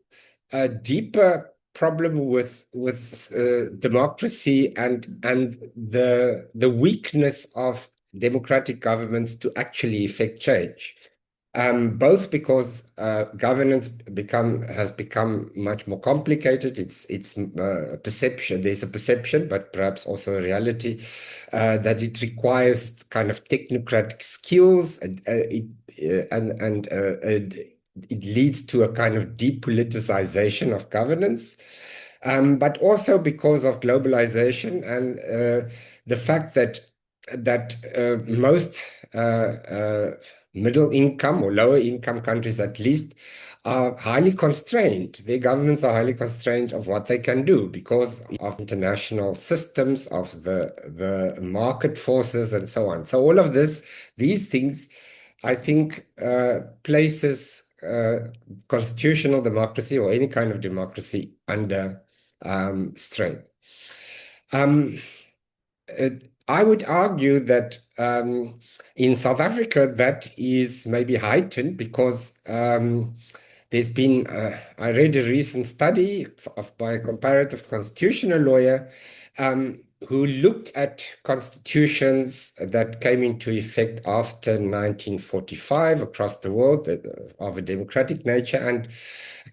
a deeper problem with democracy and the weakness of democratic governments to actually effect change. both because governance has become much more complicated. It's perception. There's a perception, but perhaps also a reality that it requires kind of technocratic skills, and it leads to a kind of depoliticization of governance. But also because of globalization and the fact that most middle income or lower income countries at least are highly constrained. Their governments are highly constrained of what they can do because of international systems, of the market forces and so on. So all of these things, I think, places constitutional democracy or any kind of democracy under strain. I would argue that in South Africa, that is maybe heightened because there's been, I read a recent study by a comparative constitutional lawyer who looked at constitutions that came into effect after 1945 across the world of a democratic nature, and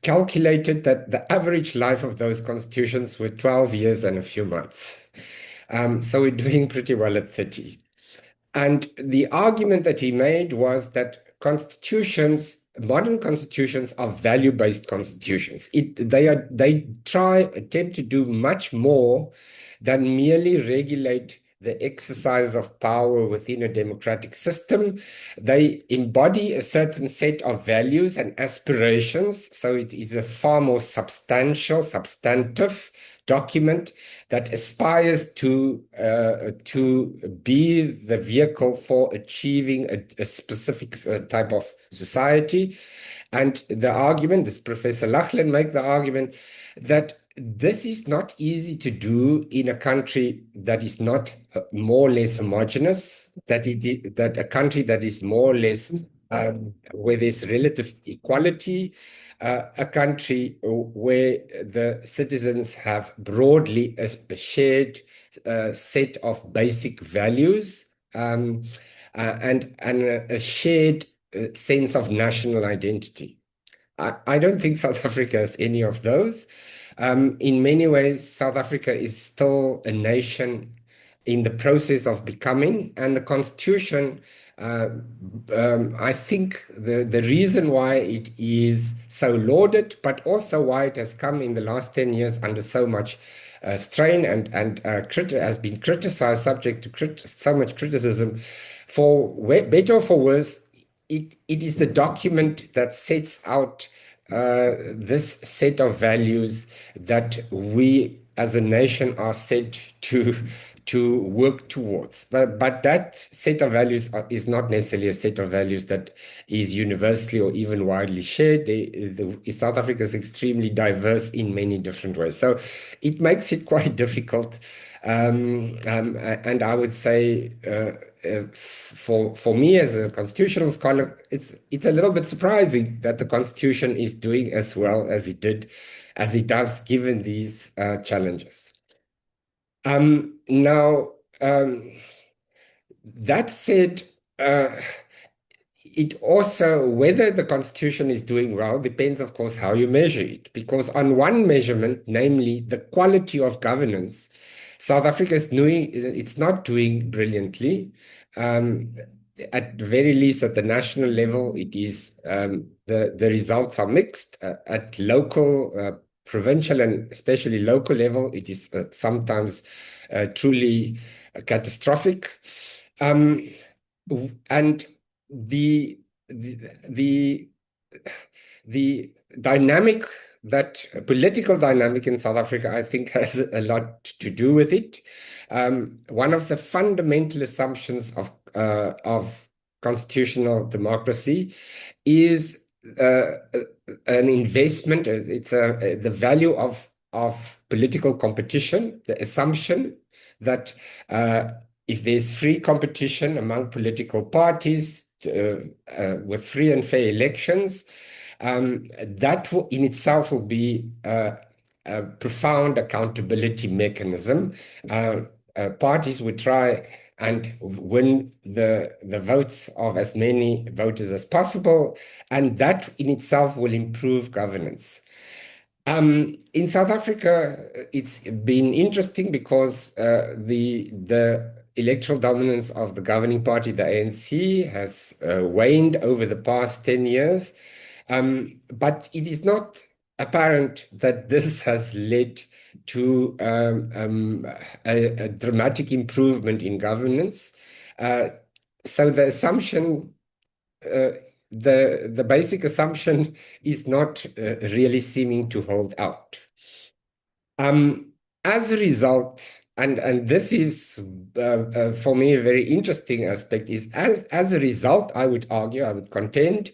calculated that the average life of those constitutions were 12 years and a few months. So we're doing pretty well at 30. And the argument that he made was that modern constitutions are value-based constitutions. They attempt to do much more than merely regulate the exercise of power within a democratic system. They embody a certain set of values and aspirations. So it is a far more substantive document that aspires to be the vehicle for achieving a specific type of society. And the argument, this Professor Lachlan make the argument that this is not easy to do in a country that is not more or less homogeneous, that a country that is more or less where there's relative equality, a country where the citizens have broadly a shared set of basic values and a shared sense of national identity. I don't think South Africa has any of those. In many ways, South Africa is still a nation in the process of becoming, and the Constitution, I think the reason why it is so lauded, but also why it has come in the last 10 years under so much strain and has been criticized, subject to so much criticism, for better or for worse, it is the document that sets out this set of values that we as a nation are set to work towards. But that set of values is not necessarily a set of values that is universally or even widely shared. South Africa is extremely diverse in many different ways. So it makes it quite difficult. And I would say for me as a constitutional scholar, it's a little bit surprising that the Constitution is doing as well as it does, given these challenges. Now, that said, it also, whether the Constitution is doing well depends, of course, how you measure it. Because on one measurement, namely the quality of governance, South Africa it's not doing brilliantly. At the very least, at the national level, it is the results are mixed. At local, provincial, and especially local level, it is sometimes truly catastrophic. And the dynamic, that political dynamic in South Africa, I think, has a lot to do with it. One of the fundamental assumptions of constitutional democracy is an investment. It's the value of political competition, the assumption that if there's free competition among political parties with free and fair elections, that will in itself will be a profound accountability mechanism. Parties would try and win the votes of as many voters as possible, and that in itself will improve governance. In South Africa, it's been interesting because the electoral dominance of the governing party, the ANC, has waned over the past 10 years. But it is not apparent that this has led to a dramatic improvement in governance. So the assumption, the basic assumption is not really seeming to hold out. As a result, and this is for me a very interesting aspect, is as a result, I would argue, I would contend,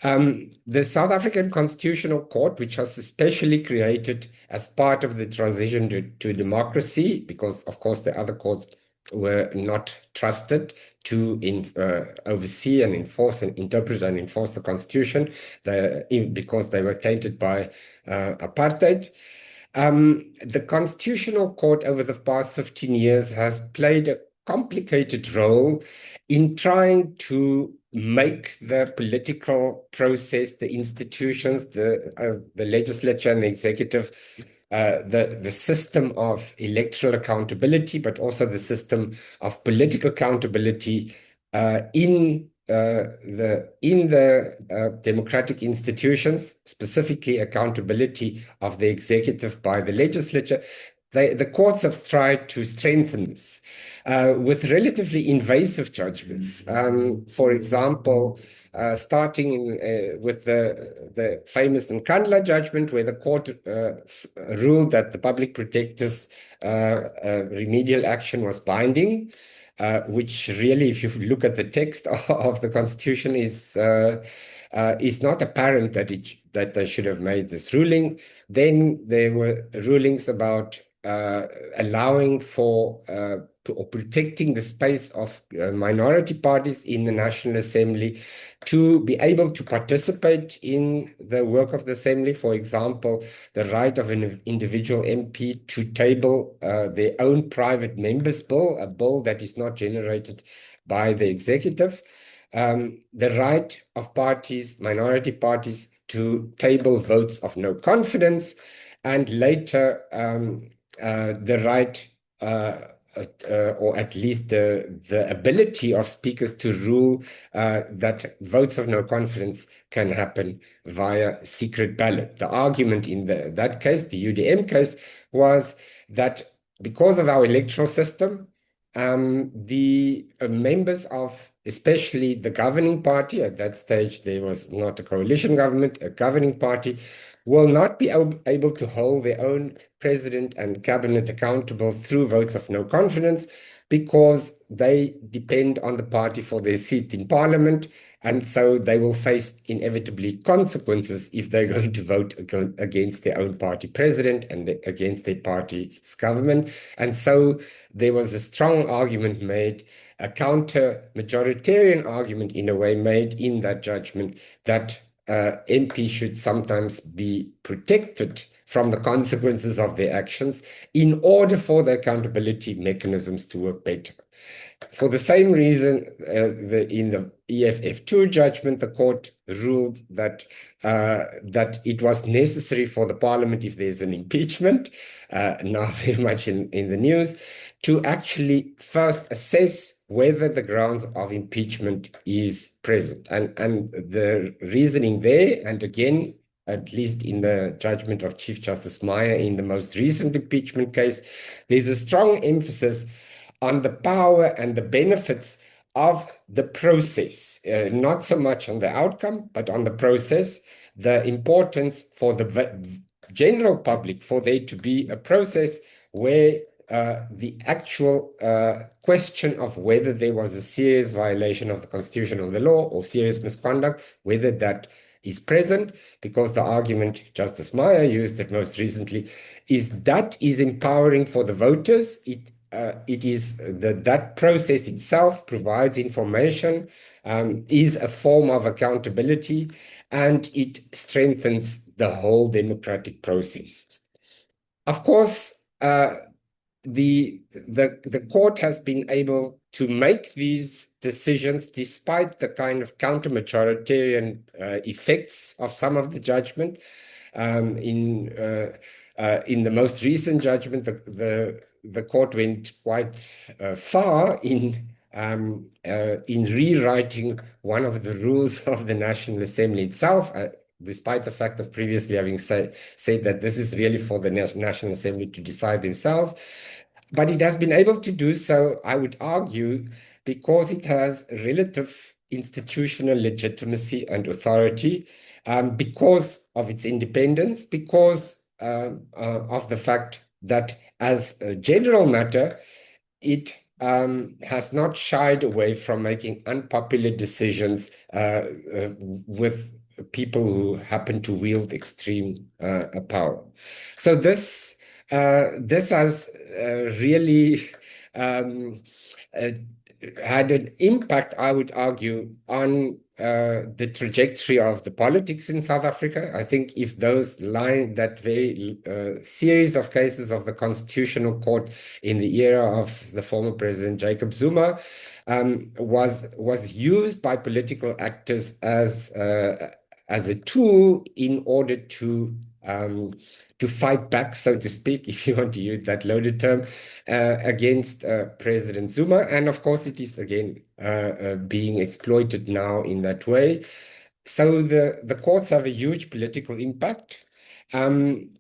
the South African Constitutional Court, which was especially created as part of the transition to democracy, because of course the other courts were not trusted to oversee and enforce and interpret and enforce the Constitution, because they were tainted by apartheid. The Constitutional Court over the past 15 years has played a complicated role in trying to make the political process, the institutions, the legislature and the executive, the system of electoral accountability, but also the system of political accountability in the democratic institutions, specifically accountability of the executive by the legislature. The courts have tried to strengthen this with relatively invasive judgments. For example, starting with the famous Nkandla judgment, where the court ruled that the public protector's remedial action was binding, which really, if you look at the text of the Constitution, is not apparent that they should have made this ruling. Then there were rulings about allowing for or protecting the space of minority parties in the National Assembly to be able to participate in the work of the Assembly. For example, the right of an individual MP to table their own private members' bill, a bill that is not generated by the executive. The right of parties, minority parties, to table votes of no confidence, and later the right or at least the ability of speakers to rule that votes of no confidence can happen via secret ballot. The argument in that case, the UDM case, was that because of our electoral system, the members of especially the governing party, at that stage there was not a coalition government, a governing party, will not be able to hold their own president and cabinet accountable through votes of no confidence, because they depend on the party for their seat in parliament, and so they will face inevitably consequences if they're going to vote against their own party president and against their party's government. And so there was a strong argument made, a counter-majoritarian argument in a way made in that judgment, that MP should sometimes be protected from the consequences of their actions in order for the accountability mechanisms to work better. For the same reason, in the EFF2 judgment, the court ruled that it was necessary for the parliament, if there's an impeachment, now very much in the news, to actually first assess whether the grounds of impeachment is present. And the reasoning there, and again, at least in the judgment of Chief Justice Meyer in the most recent impeachment case, there's a strong emphasis on the power and the benefits of the process, not so much on the outcome, but on the process, the importance for the general public for there to be a process where the actual question of whether there was a serious violation of the Constitution or the law or serious misconduct, whether that is present, because the argument Justice Meyer used it most recently is that is empowering for the voters. It is that process itself provides information, is a form of accountability, and it strengthens the whole democratic process. Of course, the court has been able to make these decisions despite the kind of counter-majoritarian effects of some of the judgment. In the most recent judgment, the court went quite far in rewriting one of the rules of the National Assembly itself, despite the fact of previously having said that this is really for the National Assembly to decide themselves. But it has been able to do so, I would argue, because it has relative institutional legitimacy and authority, because of its independence, because of the fact that as a general matter, it has not shied away from making unpopular decisions with people who happen to wield extreme power. So this has really had an impact, I would argue, on the trajectory of the politics in South Africa. I think if that very series of cases of the Constitutional Court in the era of the former President Jacob Zuma was used by political actors as a tool in order to fight back, so to speak, if you want to use that loaded term, against President Zuma. And of course, it is again being exploited now in that way. So the courts have a huge political impact. And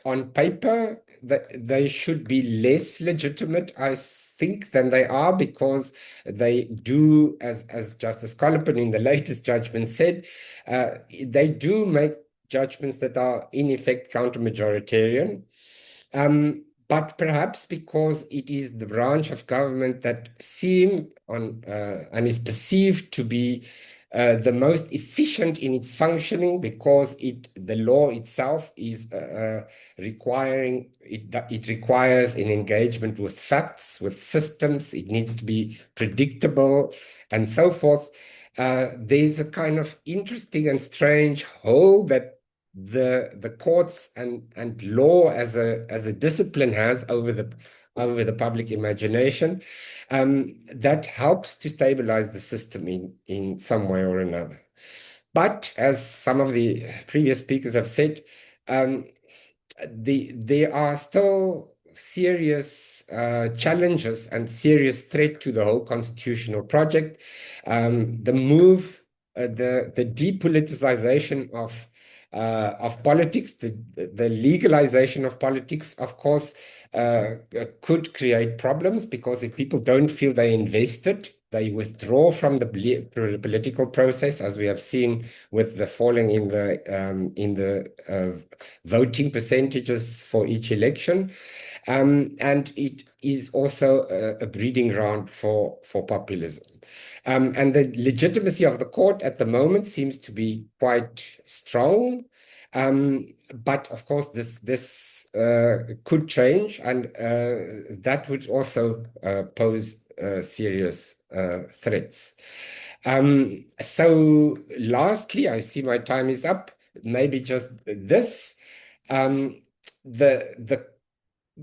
on paper, they should be less legitimate, I think, than they are, because they do, as Justice Colopin in the latest judgment said, they do make judgments that are in effect counter-majoritarian, but perhaps because it is the branch of government that and is perceived to be the most efficient in its functioning, because the law itself is it requires an engagement with facts, with systems. It needs to be predictable, and so forth. There's a kind of interesting and strange hold that the courts and law as a discipline has over the public imagination, that helps to stabilize the system in some way or another. But as some of the previous speakers have said, there are still serious challenges and serious threat to the whole constitutional project. The move, the depoliticization of politics, the legalization of politics, of course, could create problems, because if people don't feel they're invested, they withdraw from the political process, as we have seen with the falling in the voting percentages for each election. And it is also a breeding ground for populism. And the legitimacy of the court at the moment seems to be quite strong. But of course, this could change, and that would also pose serious threats. So lastly, I see my time is up. Maybe just this.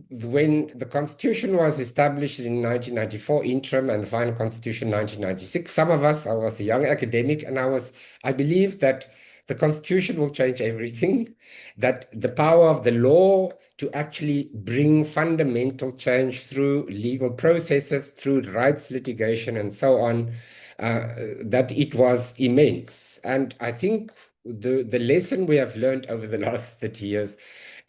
When the Constitution was established in 1994, interim, and the final Constitution 1996, some of us, I was a young academic, and I believe that the Constitution will change everything, that the power of the law to actually bring fundamental change through legal processes, through rights litigation, and so on, that it was immense. And I think the lesson we have learned over the last 30 years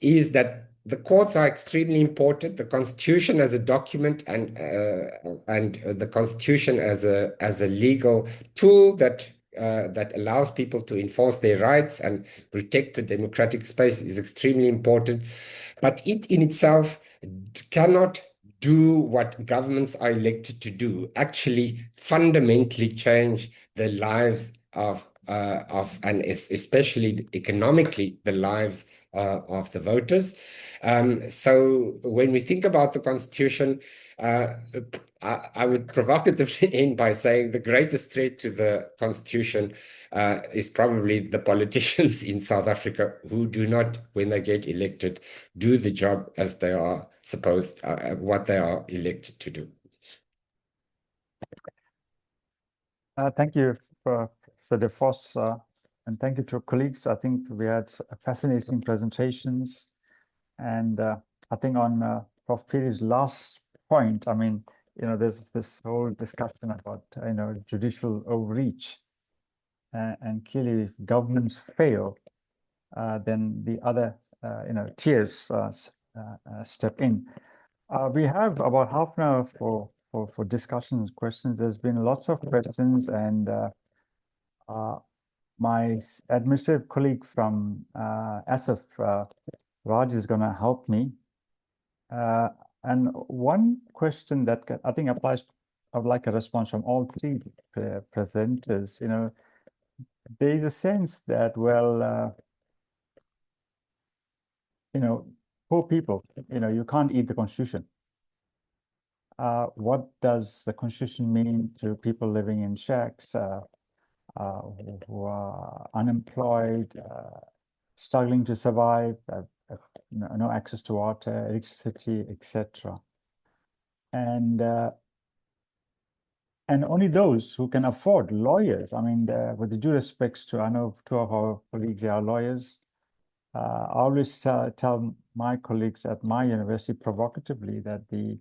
is that the courts are extremely important. The Constitution as a document and the Constitution as a legal tool that allows people to enforce their rights and protect the democratic space is extremely important. But it in itself cannot do what governments are elected to do, actually fundamentally change the lives of and especially economically, the lives of the voters. So when we think about the Constitution, I would provocatively end by saying the greatest threat to the Constitution is probably the politicians in South Africa, who do not, when they get elected, do the job as they are supposed, what they are elected to do. Thank you, Professor De Vos, and thank you to colleagues. I think we had fascinating presentations, and I think on Prof. Piri's last point, I mean, there's this whole discussion about, judicial overreach, and clearly if governments fail, then the other, tiers step in. We have about half an hour for discussions, questions. There's been lots of questions, and my administrative colleague from ASSAf, Raj, is going to help me. And one question that I think applies, I would like a response from all three presenters. There is a sense that, well, poor people, you can't eat the Constitution. What does the Constitution mean to people living in shacks, who are unemployed, struggling to survive, no access to water, electricity, etc. And only those who can afford lawyers. I mean, with the due respects to, I know two of our colleagues are lawyers. I always tell my colleagues at my university provocatively that the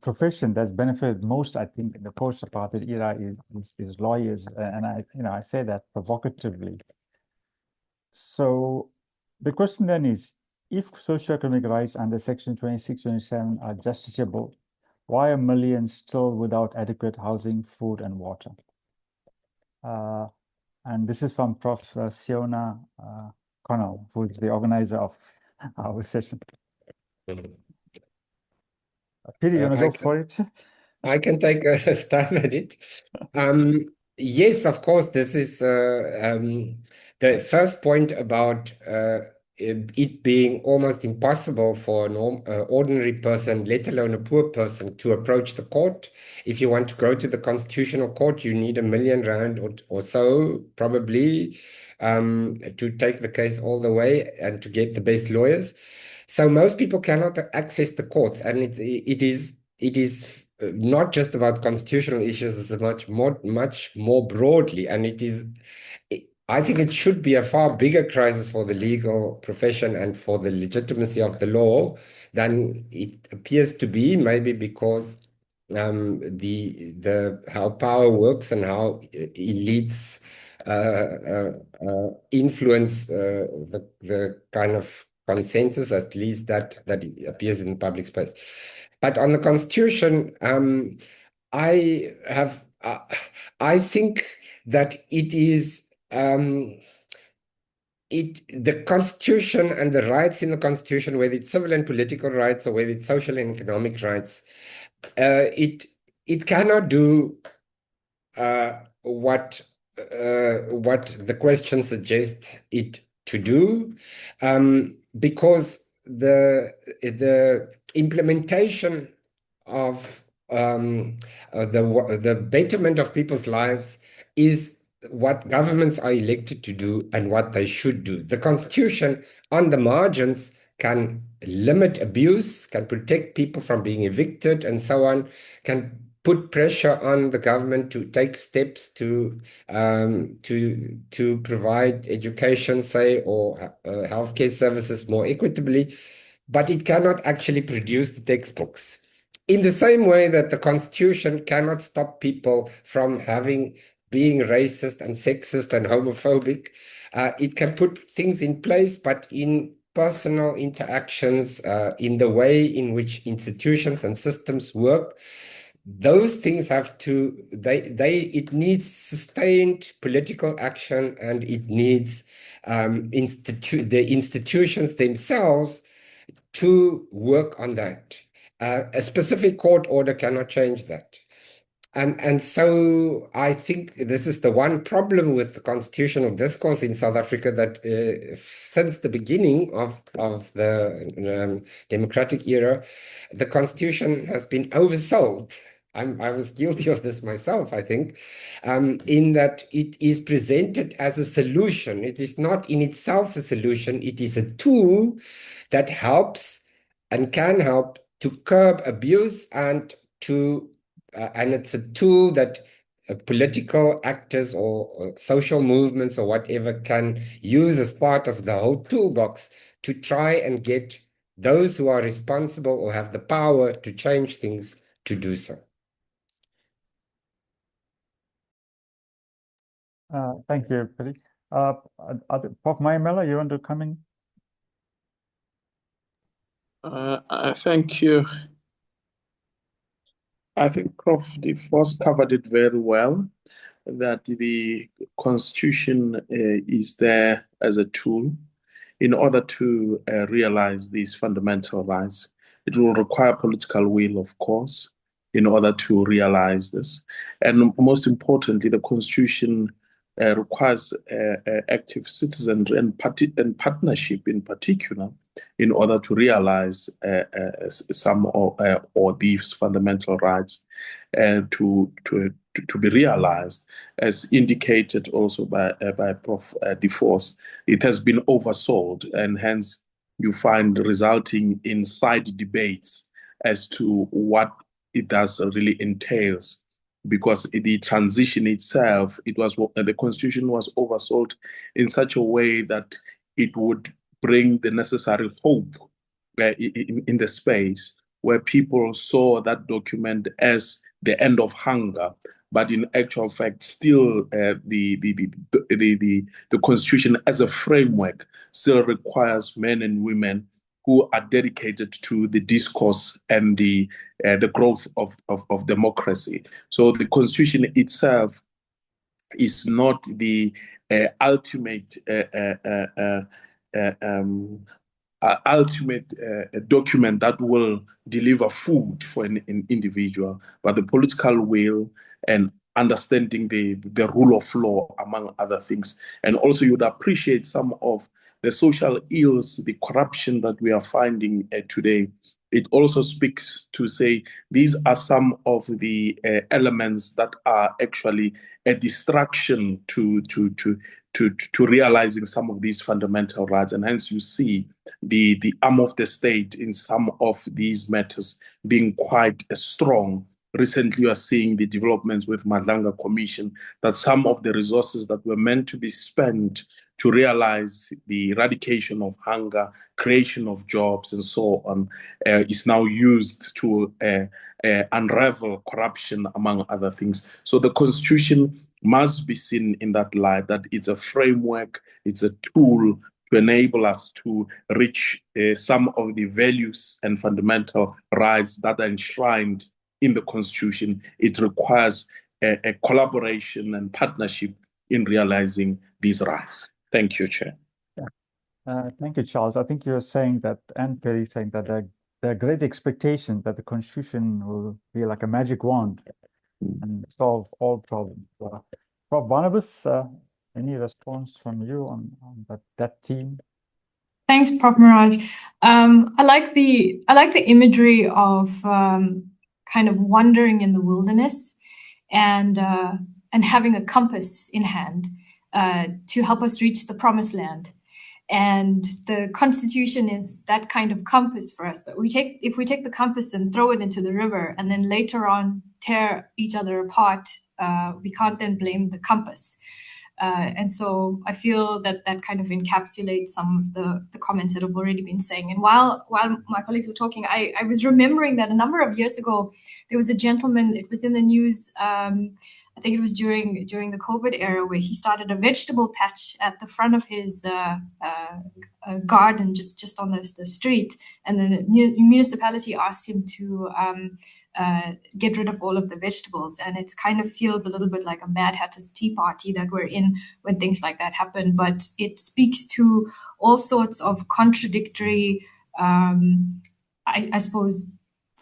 profession that's benefited most, I think, in the post-apartheid era is lawyers, and I say that provocatively. So the question then is, if socio-economic rights under Section 26, 27 are justiciable, why are millions still without adequate housing, food, and water? And this is from Prof. Siona Connell, who is the organizer of our session. Peter, you want to go for it? I can take a stab at it. Yes, of course, this is the first point about it being almost impossible for an ordinary person, let alone a poor person, to approach the court. If you want to go to the Constitutional Court, you need R1 million or so, probably, to take the case all the way and to get the best lawyers. So most people cannot access the courts, and it is not just about constitutional issues. It's much more broadly, and I think it should be a far bigger crisis for the legal profession and for the legitimacy of the law than it appears to be. Maybe because how power works and how elites influence the kind of consensus, at least that appears in the public space. But on the Constitution, I think that it is the Constitution and the rights in the Constitution, whether it's civil and political rights or whether it's social and economic rights, it cannot do what the question suggests it to do, because the implementation of the betterment of people's lives is what governments are elected to do and what they should do. The Constitution, on the margins, can limit abuse, can protect people from being evicted, and so on, can put pressure on the government to take steps to provide education, say, or healthcare services more equitably, but it cannot actually produce the textbooks. In the same way that the Constitution cannot stop people from being racist and sexist and homophobic, it can put things in place, but in personal interactions, in the way in which institutions and systems work, those things it needs sustained political action, and it needs the institutions themselves to work on that. A specific court order cannot change that. And so I think this is the one problem with the constitutional discourse in South Africa, that since the beginning of the democratic era, the Constitution has been oversold. I was guilty of this myself, I think, in that it is presented as a solution. It is not in itself a solution. It is a tool that helps and can help to curb abuse, and it's a tool that political actors or social movements or whatever can use as part of the whole toolbox to try and get those who are responsible or have the power to change things to do so. Thank you, Piri. Prof. Mayamela, you want to come in? Thank you. I think Prof. De Vos covered it very well, that the Constitution is there as a tool in order to realize these fundamental rights. It will require political will, of course, in order to realize this. And most importantly, the Constitution requires active citizenry and partnership in particular in order to realize some or these fundamental rights to be realized, as indicated also by Prof. De Vos. It has been oversold, and hence you find resulting in side debates as to what it does really entails. Because the transition itself, the Constitution was oversold in such a way that it would bring the necessary hope in the space, where people saw that document as the end of hunger, but in actual fact, still the Constitution as a framework still requires men and women who are dedicated to the discourse and the growth of democracy. So the Constitution itself is not the ultimate document that will deliver food for an individual, but the political will and understanding the rule of law, among other things. And also, you'd appreciate some of the social ills, the corruption that we are finding today. It also speaks to say these are some of the elements that are actually a distraction to realizing some of these fundamental rights. And hence you see the arm of the state in some of these matters being quite strong. Recently, you are seeing the developments with Madlanga Commission, that some of the resources that were meant to be spent to realize the eradication of hunger, creation of jobs, and so on, is now used to unravel corruption, among other things. So the Constitution must be seen in that light, that it's a framework, it's a tool to enable us to reach some of the values and fundamental rights that are enshrined in the Constitution. It requires a collaboration and partnership in realizing these rights. Thank you, Chair. Thank you, Charles. I think you're saying that, and Perry saying that there are great expectations that the Constitution will be like a magic wand and solve all problems. Prof. Barnabas, any response from you on that theme? Thanks, Prof. Miraj. I like the imagery of kind of wandering in the wilderness and having a compass in hand to help us reach the promised land. And the Constitution is that kind of compass for us. But if we take the compass and throw it into the river and then later on tear each other apart, we can't then blame the compass. And so I feel that kind of encapsulates some of the comments that have already been saying. And while my colleagues were talking, I was remembering that a number of years ago, there was a gentleman, it was in the news, I think it was during the COVID era, where he started a vegetable patch at the front of his garden, just on the street. And then the municipality asked him to get rid of all of the vegetables. And it kind of feels a little bit like a Mad Hatter's Tea Party that we're in when things like that happen. But it speaks to all sorts of contradictory, I suppose,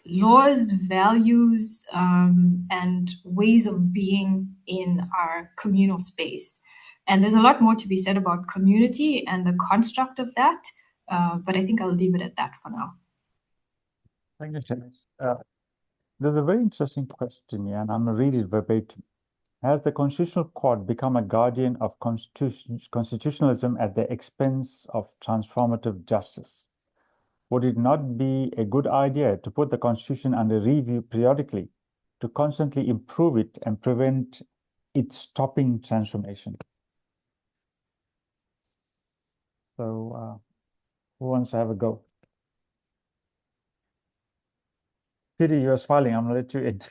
laws, values, and ways of being in our communal space. And there's a lot more to be said about community and the construct of that, but I think I'll leave it at that for now. Thank you, Janice. There's a very interesting question here, and I'm going to read it verbatim. Has the Constitutional Court become a guardian of constitutionalism at the expense of transformative justice? Would it not be a good idea to put the Constitution under review periodically, to constantly improve it and prevent it's stopping transformation. So who wants to have a go? Piri, you're smiling. I'm going to let you in.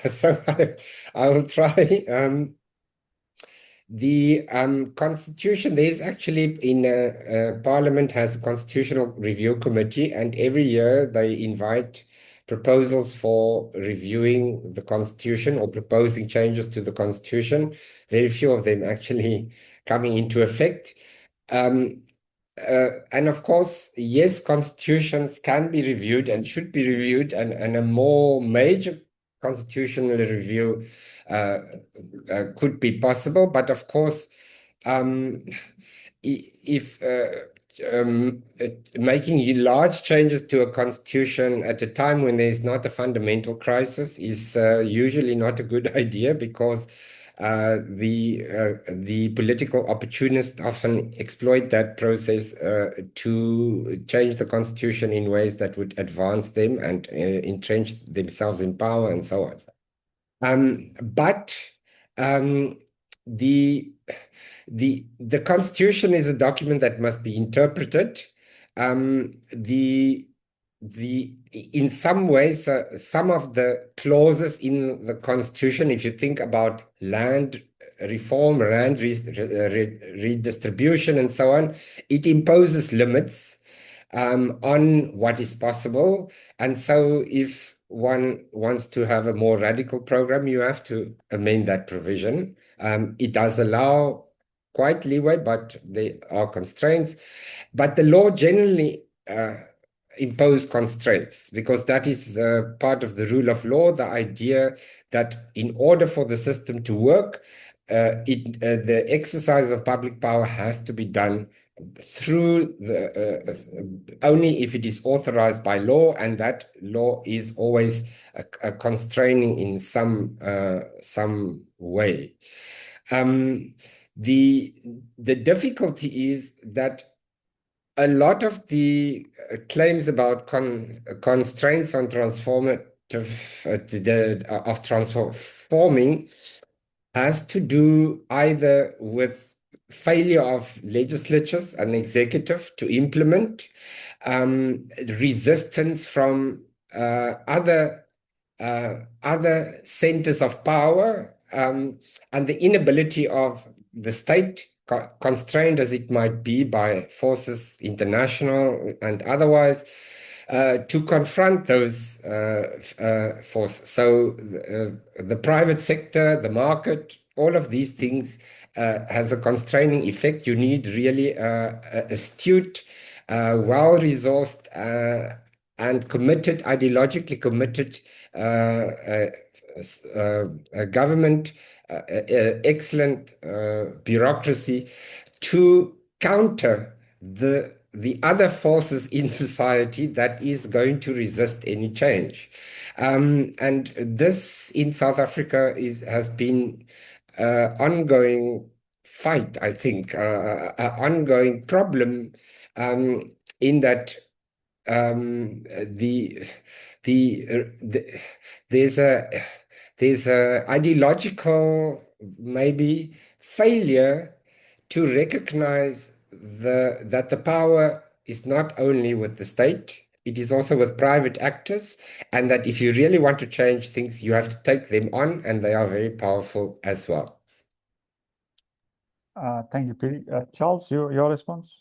So I will try. The Constitution, there's actually Parliament has a Constitutional Review Committee, and every year they invite proposals for reviewing the Constitution or proposing changes to the Constitution. Very few of them actually coming into effect. And of course, yes, constitutions can be reviewed and should be reviewed, and a more major constitutional review could be possible. But of course, if making large changes to a constitution at a time when there is not a fundamental crisis is usually not a good idea, because the political opportunists often exploit that process to change the constitution in ways that would advance them and entrench themselves in power and so on. But the constitution is a document that must be interpreted. In some ways, some of the clauses in the constitution, if you think about land reform, land redistribution, and so on, it imposes limits on what is possible. And so if one wants to have a more radical program, you have to amend that provision. It does allow quite leeway, but there are constraints. But the law generally impose constraints, because that is part of the rule of law, the idea that in order for the system to work, the exercise of public power has to be done through only if it is authorized by law, and that law is always a constraining in some way. The difficulty is that a lot of the claims about constraints on transforming has to do either with failure of legislatures and executive to implement, resistance from other centers of power, and the inability of the state, constrained as it might be by forces, international and otherwise, to confront those forces. So the private sector, the market, all of these things has a constraining effect. You need really astute, well-resourced and committed, ideologically committed government, excellent bureaucracy to counter the other forces in society that is going to resist any change. And this in South Africa has been ongoing fight, I think, an ongoing problem in that there's a ideological maybe failure to recognize that the power is not only with the state, it is also with private actors, and that if you really want to change things, you have to take them on, and they are very powerful as well. Thank you, Piri. Charles, your response?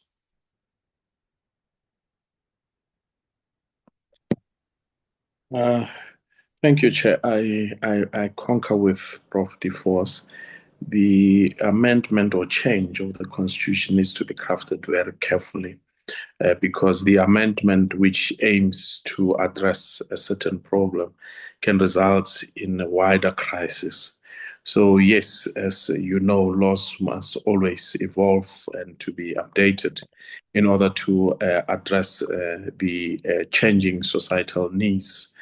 Thank you, Chair. I concur with Prof. DeForce. The amendment or change of the Constitution needs to be crafted very carefully, because the amendment which aims to address a certain problem can result in a wider crisis. So yes, as you know, laws must always evolve and to be updated in order to address the changing societal needs.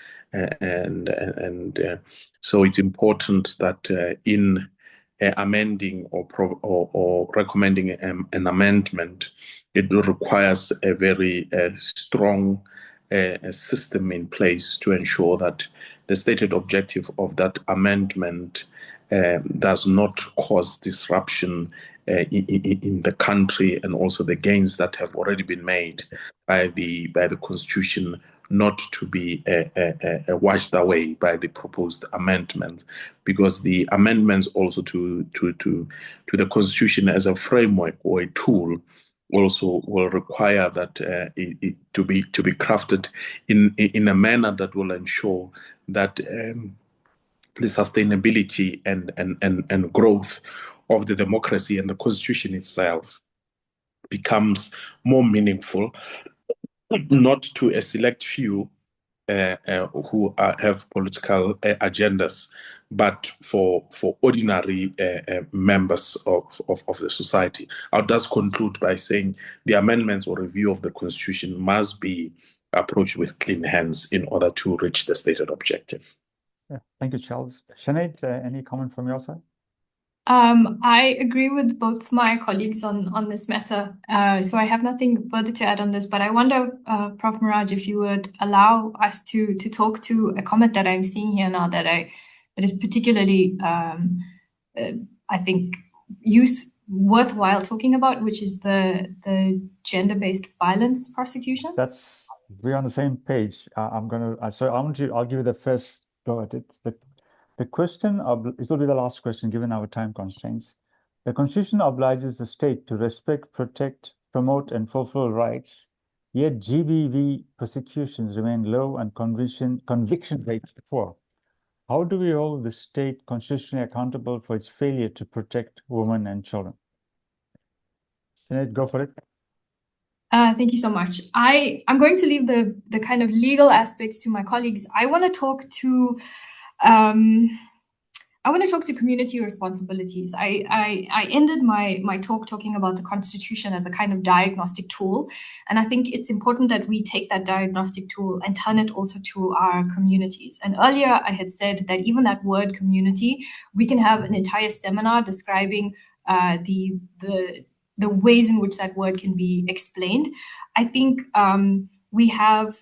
So it's important that in amending or recommending an amendment, it requires a very strong a system in place to ensure that the stated objective of that amendment does not cause disruption in the country, and also the gains that have already been made by the Constitution not to be washed away by the proposed amendments, because the amendments also to the Constitution as a framework or a tool also will require that it to be crafted in a manner that will ensure that the sustainability and growth of the democracy and the Constitution itself becomes more meaningful, not to a select few who have political agendas, but for ordinary members of the society. I'll just conclude by saying the amendments or review of the Constitution must be approached with clean hands in order to reach the stated objective. Yeah, thank you, Charles. Sinead, any comment from your side? I agree with both my colleagues on this matter. So I have nothing further to add on this, but I wonder, Prof. Miraj, if you would allow us to talk to a comment that I'm seeing here now that is particularly, I think, worthwhile talking about, which is the gender-based violence prosecutions. We're on the same page. I'll give you the first go at it. The question it will be the last question given our time constraints. The Constitution obliges the state to respect, protect, promote, and fulfill rights, yet GBV prosecutions remain low and conviction rates poor. How do we hold the state constitutionally accountable for its failure to protect women and children? Sinead, go for it. Thank you so much. I'm going to leave the kind of legal aspects to my colleagues. I want to talk to community responsibilities. I ended my talk talking about the Constitution as a kind of diagnostic tool. And I think it's important that we take that diagnostic tool and turn it also to our communities. And earlier I had said that even that word community, we can have an entire seminar describing the ways in which that word can be explained. I think we have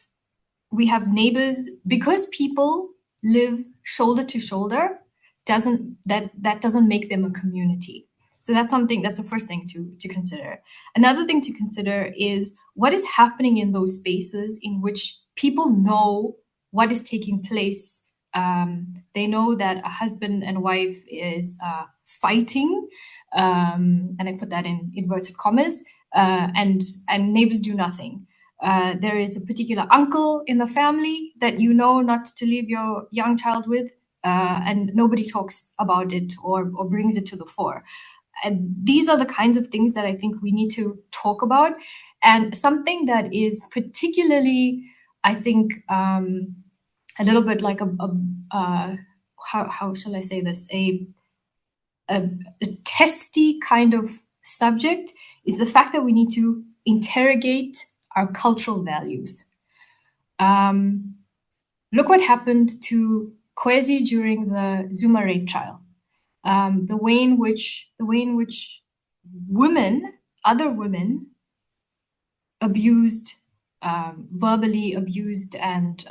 neighbors, because people live shoulder to shoulder, that doesn't make them a community. So that's the first thing to consider. Another thing to consider is what is happening in those spaces in which people know what is taking place. They know that a husband and wife is fighting, and I put that in inverted commas, and neighbors do nothing. There is a particular uncle in the family that you know not to leave your young child with, and nobody talks about it or brings it to the fore. And these are the kinds of things that I think we need to talk about. And something that is particularly, I think, a little bit like how shall I say this? A testy kind of subject is the fact that we need to interrogate our cultural values. Look what happened to Kwesi during the Zuma rape trial. The way in which other women abused, verbally abused, and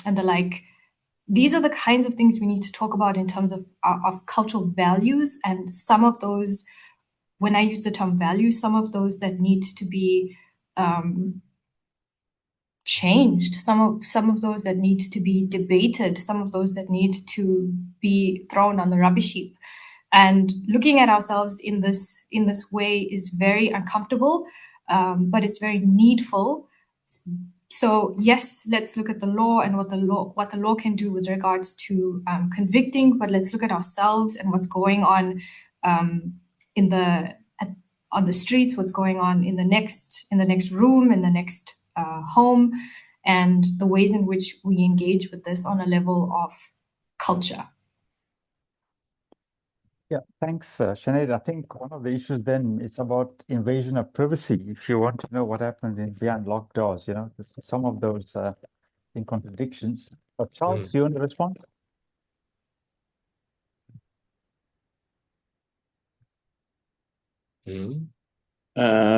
the like. These are the kinds of things we need to talk about in terms of cultural values, and some of those, when I use the term values, some of those that need to be changed, some of those that need to be debated, some of those that need to be thrown on the rubbish heap. And looking at ourselves in this way is very uncomfortable, but it's very needful. So yes, let's look at the law and what the law can do with regards to convicting, but let's look at ourselves and what's going on on the streets, what's going on in the next room, in the next home, and the ways in which we engage with this on a level of culture. Yeah, thanks, Sinead. I think one of the issues then it's about invasion of privacy. If you want to know what happens behind locked doors, some of those in contradictions. But Charles, do you want to respond?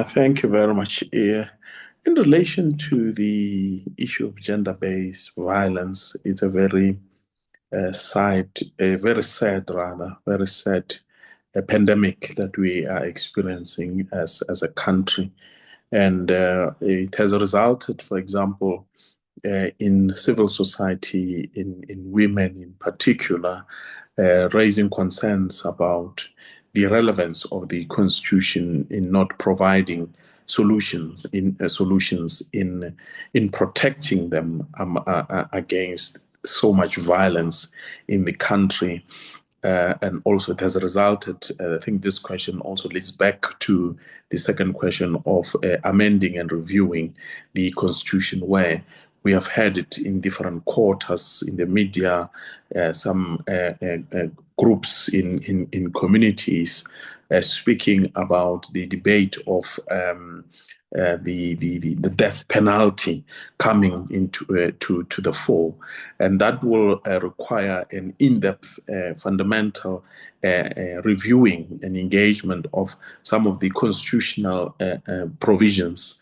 Thank you very much. Yeah. In relation to the issue of gender-based violence, it's a very sad pandemic that we are experiencing as a country. And it has resulted, for example, in civil society, in women in particular, raising concerns about the relevance of the Constitution in not providing solutions in protecting them against so much violence in the country. And also it has resulted, I think this question also leads back to the second question of amending and reviewing the Constitution, where we have had it in different quarters in the media, some groups in communities speaking about the debate of the death penalty coming into to the fore, and that will require an in-depth, fundamental reviewing and engagement of some of the constitutional provisions,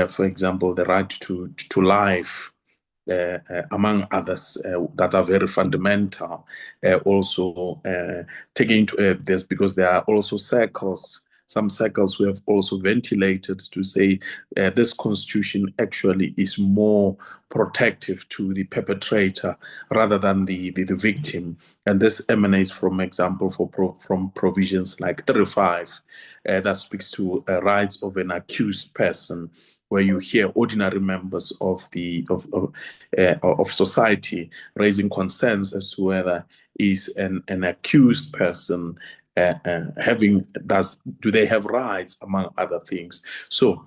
for example, the right to life, among others that are very fundamental. Also taking into this, because there are also some circles we have also ventilated to say this constitution actually is more protective to the perpetrator rather than the victim. And this emanates from example from provisions like 35 that speaks to rights of an accused person, where you hear ordinary members of society raising concerns as to whether is an accused person do they have rights, among other things. So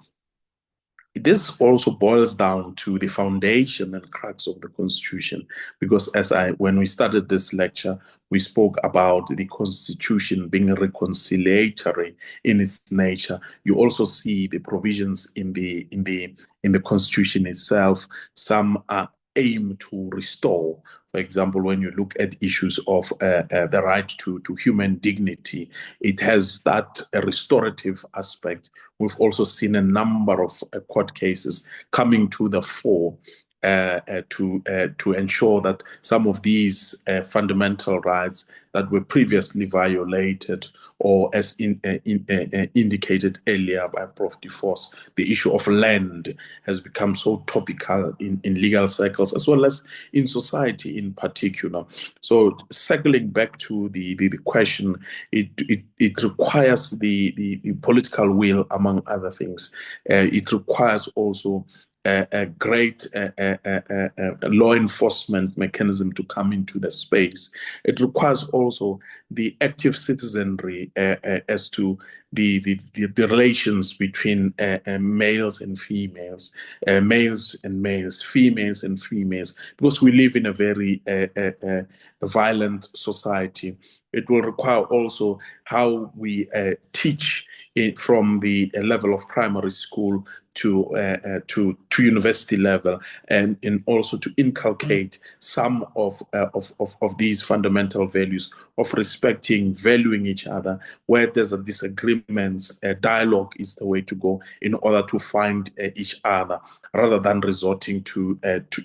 this also boils down to the foundation and crux of the Constitution, because when we started this lecture, we spoke about the Constitution being reconciliatory in its nature. You also see the provisions in the Constitution itself. Some are aim to restore. For example, when you look at issues of the right to human dignity, it has that restorative aspect. We've also seen a number of court cases coming to the fore to ensure that some of these fundamental rights that were previously violated, or as indicated earlier by Prof. DeForce, the issue of land has become so topical in legal circles as well as in society in particular. So circling back to the question, it requires the political will, among other things. It requires also a great law enforcement mechanism to come into the space. It requires also the active citizenry as to the relations between males and females, males and males, females and females, because we live in a very violent society. It will require also how we teach it from the level of primary school to university level, and also to inculcate some of these fundamental values of respecting, valuing each other. Where there's a disagreement, dialogue is the way to go in order to find each other, rather than resorting to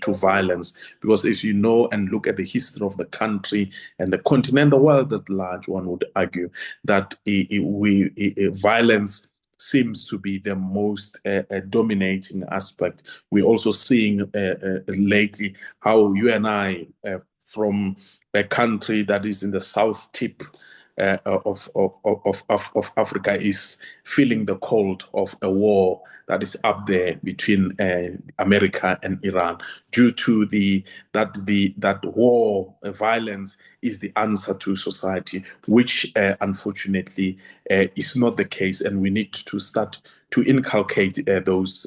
violence. Because if you know and look at the history of the country and the continent, the world at large, one would argue that violence seems to be the most dominating aspect. We're also seeing lately how you and I, from a country that is in the south tip of Africa, is feeling the cold of a war that is up there between America and Iran, due to that war violence is the answer to society, which unfortunately is not the case, and we need to start to inculcate those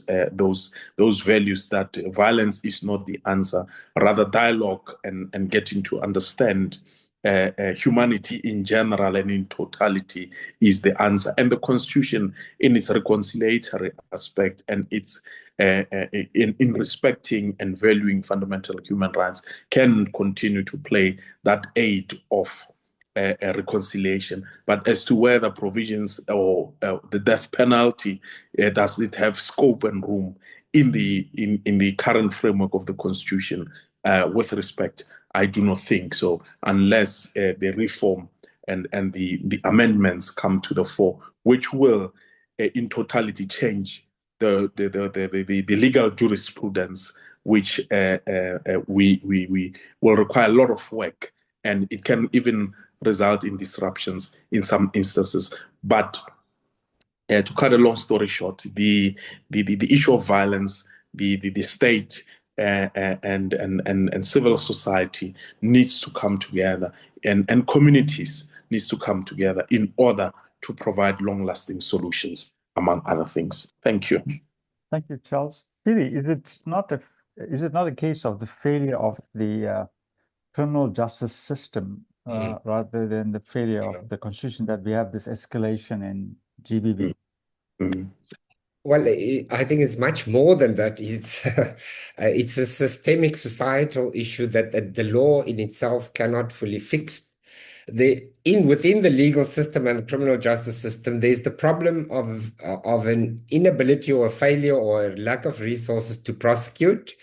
values, that violence is not the answer, rather dialogue and getting to understand humanity in general and in totality is the answer. And the Constitution, in its reconciliatory aspect and its in respecting and valuing fundamental human rights, can continue to play that aid of reconciliation. But as to whether provisions or the death penalty, does it have scope and room in the current framework of the Constitution with respect, I do not think so, unless the reform and the amendments come to the fore, which will in totality change the legal jurisprudence, which we will require a lot of work, and it can even result in disruptions in some instances. But to cut a long story short, the issue of violence, the state and civil society needs to come together, and communities needs to come together in order to provide long-lasting solutions, among other things. Thank you. Thank you, Charles. Piri, is it not a case of the failure of the criminal justice system rather than the failure of the Constitution that we have this escalation in GBV? Well, I think it's much more than that. It's a systemic societal issue that the law in itself cannot fully fix. Within the legal system and the criminal justice system, there's the problem of an inability or a failure or a lack of resources to prosecute.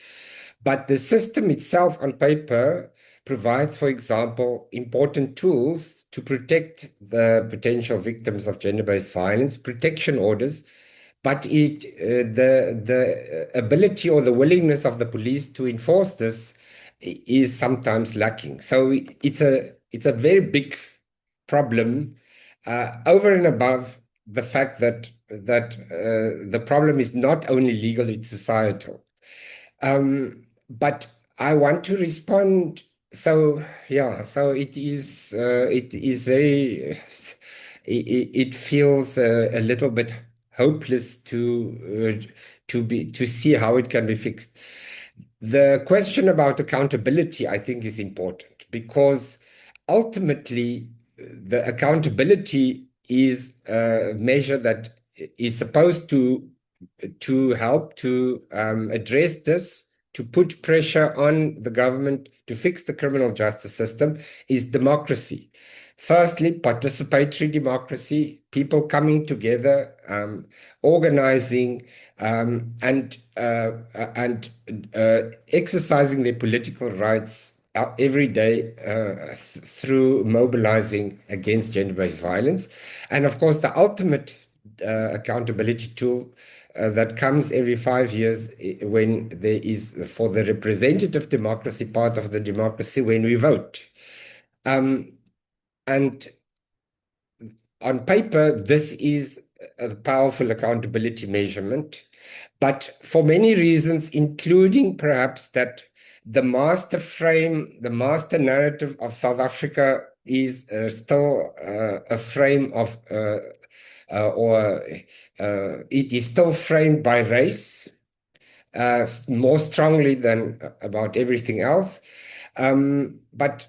But the system itself on paper provides, for example, important tools to protect the potential victims of gender-based violence, protection orders, but the ability or the willingness of the police to enforce this is sometimes lacking. So it's a very big problem over and above the fact that the problem is not only legal, it's societal. But I want to respond. So yeah, so it is very. It feels a little bit hopeless to see how it can be fixed. The question about accountability, I think, is important, because ultimately the accountability is a measure that is supposed to help to address this, to put pressure on the government to fix the criminal justice system, is democracy. Firstly, participatory democracy, people coming together, organizing, and exercising their political rights every day through mobilizing against gender-based violence. And of course, the ultimate accountability tool that comes every 5 years when there is, for the representative democracy part of the democracy, when we vote. And on paper, this is a powerful accountability measurement, but for many reasons, including perhaps that the master frame, the master narrative of South Africa is still a frame of, it is still framed by race more strongly than about everything else. But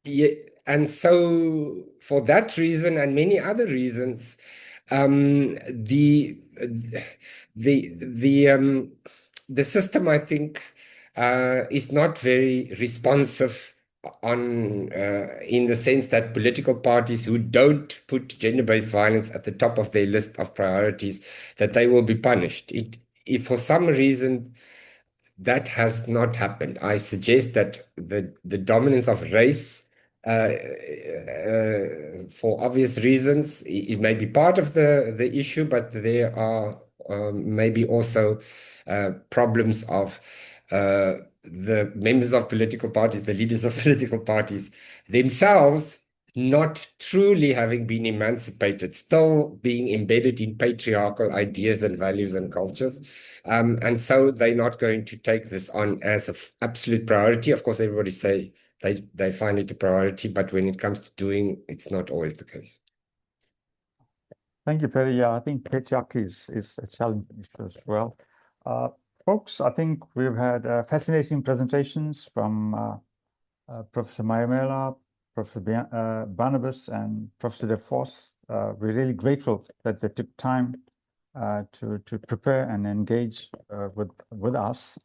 yeah, and so for that reason and many other reasons, the system, I think, is not very responsive in the sense that political parties who don't put gender-based violence at the top of their list of priorities, that they will be punished. If for some reason that has not happened, I suggest that the dominance of race, for obvious reasons, it may be part of the issue, but there are maybe also problems of the members of political parties, the leaders of political parties themselves not truly having been emancipated, still being embedded in patriarchal ideas and values and cultures. And so they're not going to take this on as an absolute priority. Of course, everybody say they find it a priority, but when it comes to doing, it's not always the case. Thank you, Perry. Yeah, I think patriarchy is a challenging issue as well. Folks, I think we've had fascinating presentations from Professor Mayamela, Professor Barnabas, and Professor De Vos. We're really grateful that they took time to prepare and engage with us.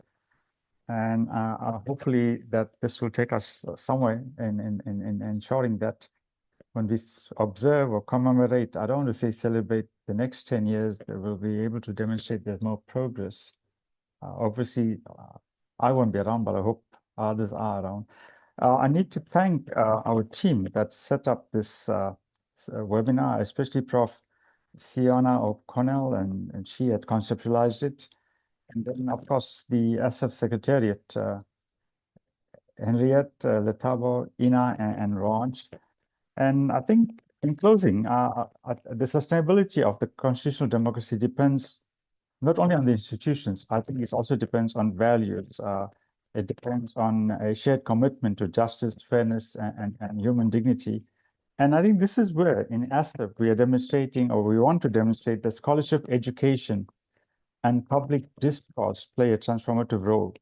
And hopefully that this will take us somewhere in ensuring that when we observe or commemorate, I don't want to say celebrate the next 10 years, they will be able to demonstrate there's more progress. Obviously, I won't be around, but I hope others are around. I need to thank our team that set up this webinar, especially Prof. Siona O'Connell, and she had conceptualized it. And then, of course, the ASSAf Secretariat, Henriette, Letabo, Ina, and Raj. And I think in closing, the sustainability of the constitutional democracy depends not only on the institutions, I think it also depends on values. It depends on a shared commitment to justice, fairness, and human dignity. And I think this is where in ASSAf we are demonstrating, or we want to demonstrate, that scholarship, education, and public discourse play a transformative role.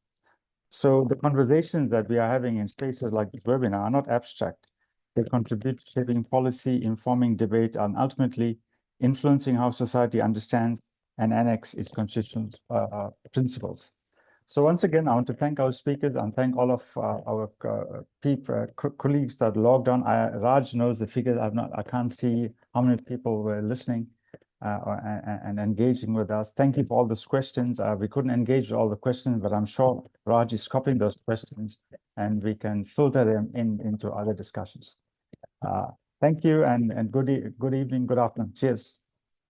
So the conversations that we are having in spaces like this webinar are not abstract. They contribute to shaping policy, informing debate, and ultimately influencing how society understands and enacts its constitutional principles. So once again, I want to thank our speakers and thank all of our colleagues that logged on. Raj knows the figures. I can't see how many people were listening and engaging with us. Thank you for all those questions. We couldn't engage with all the questions, but I'm sure Raj is copying those questions and we can filter them into other discussions. Thank you and good evening, good afternoon. Cheers.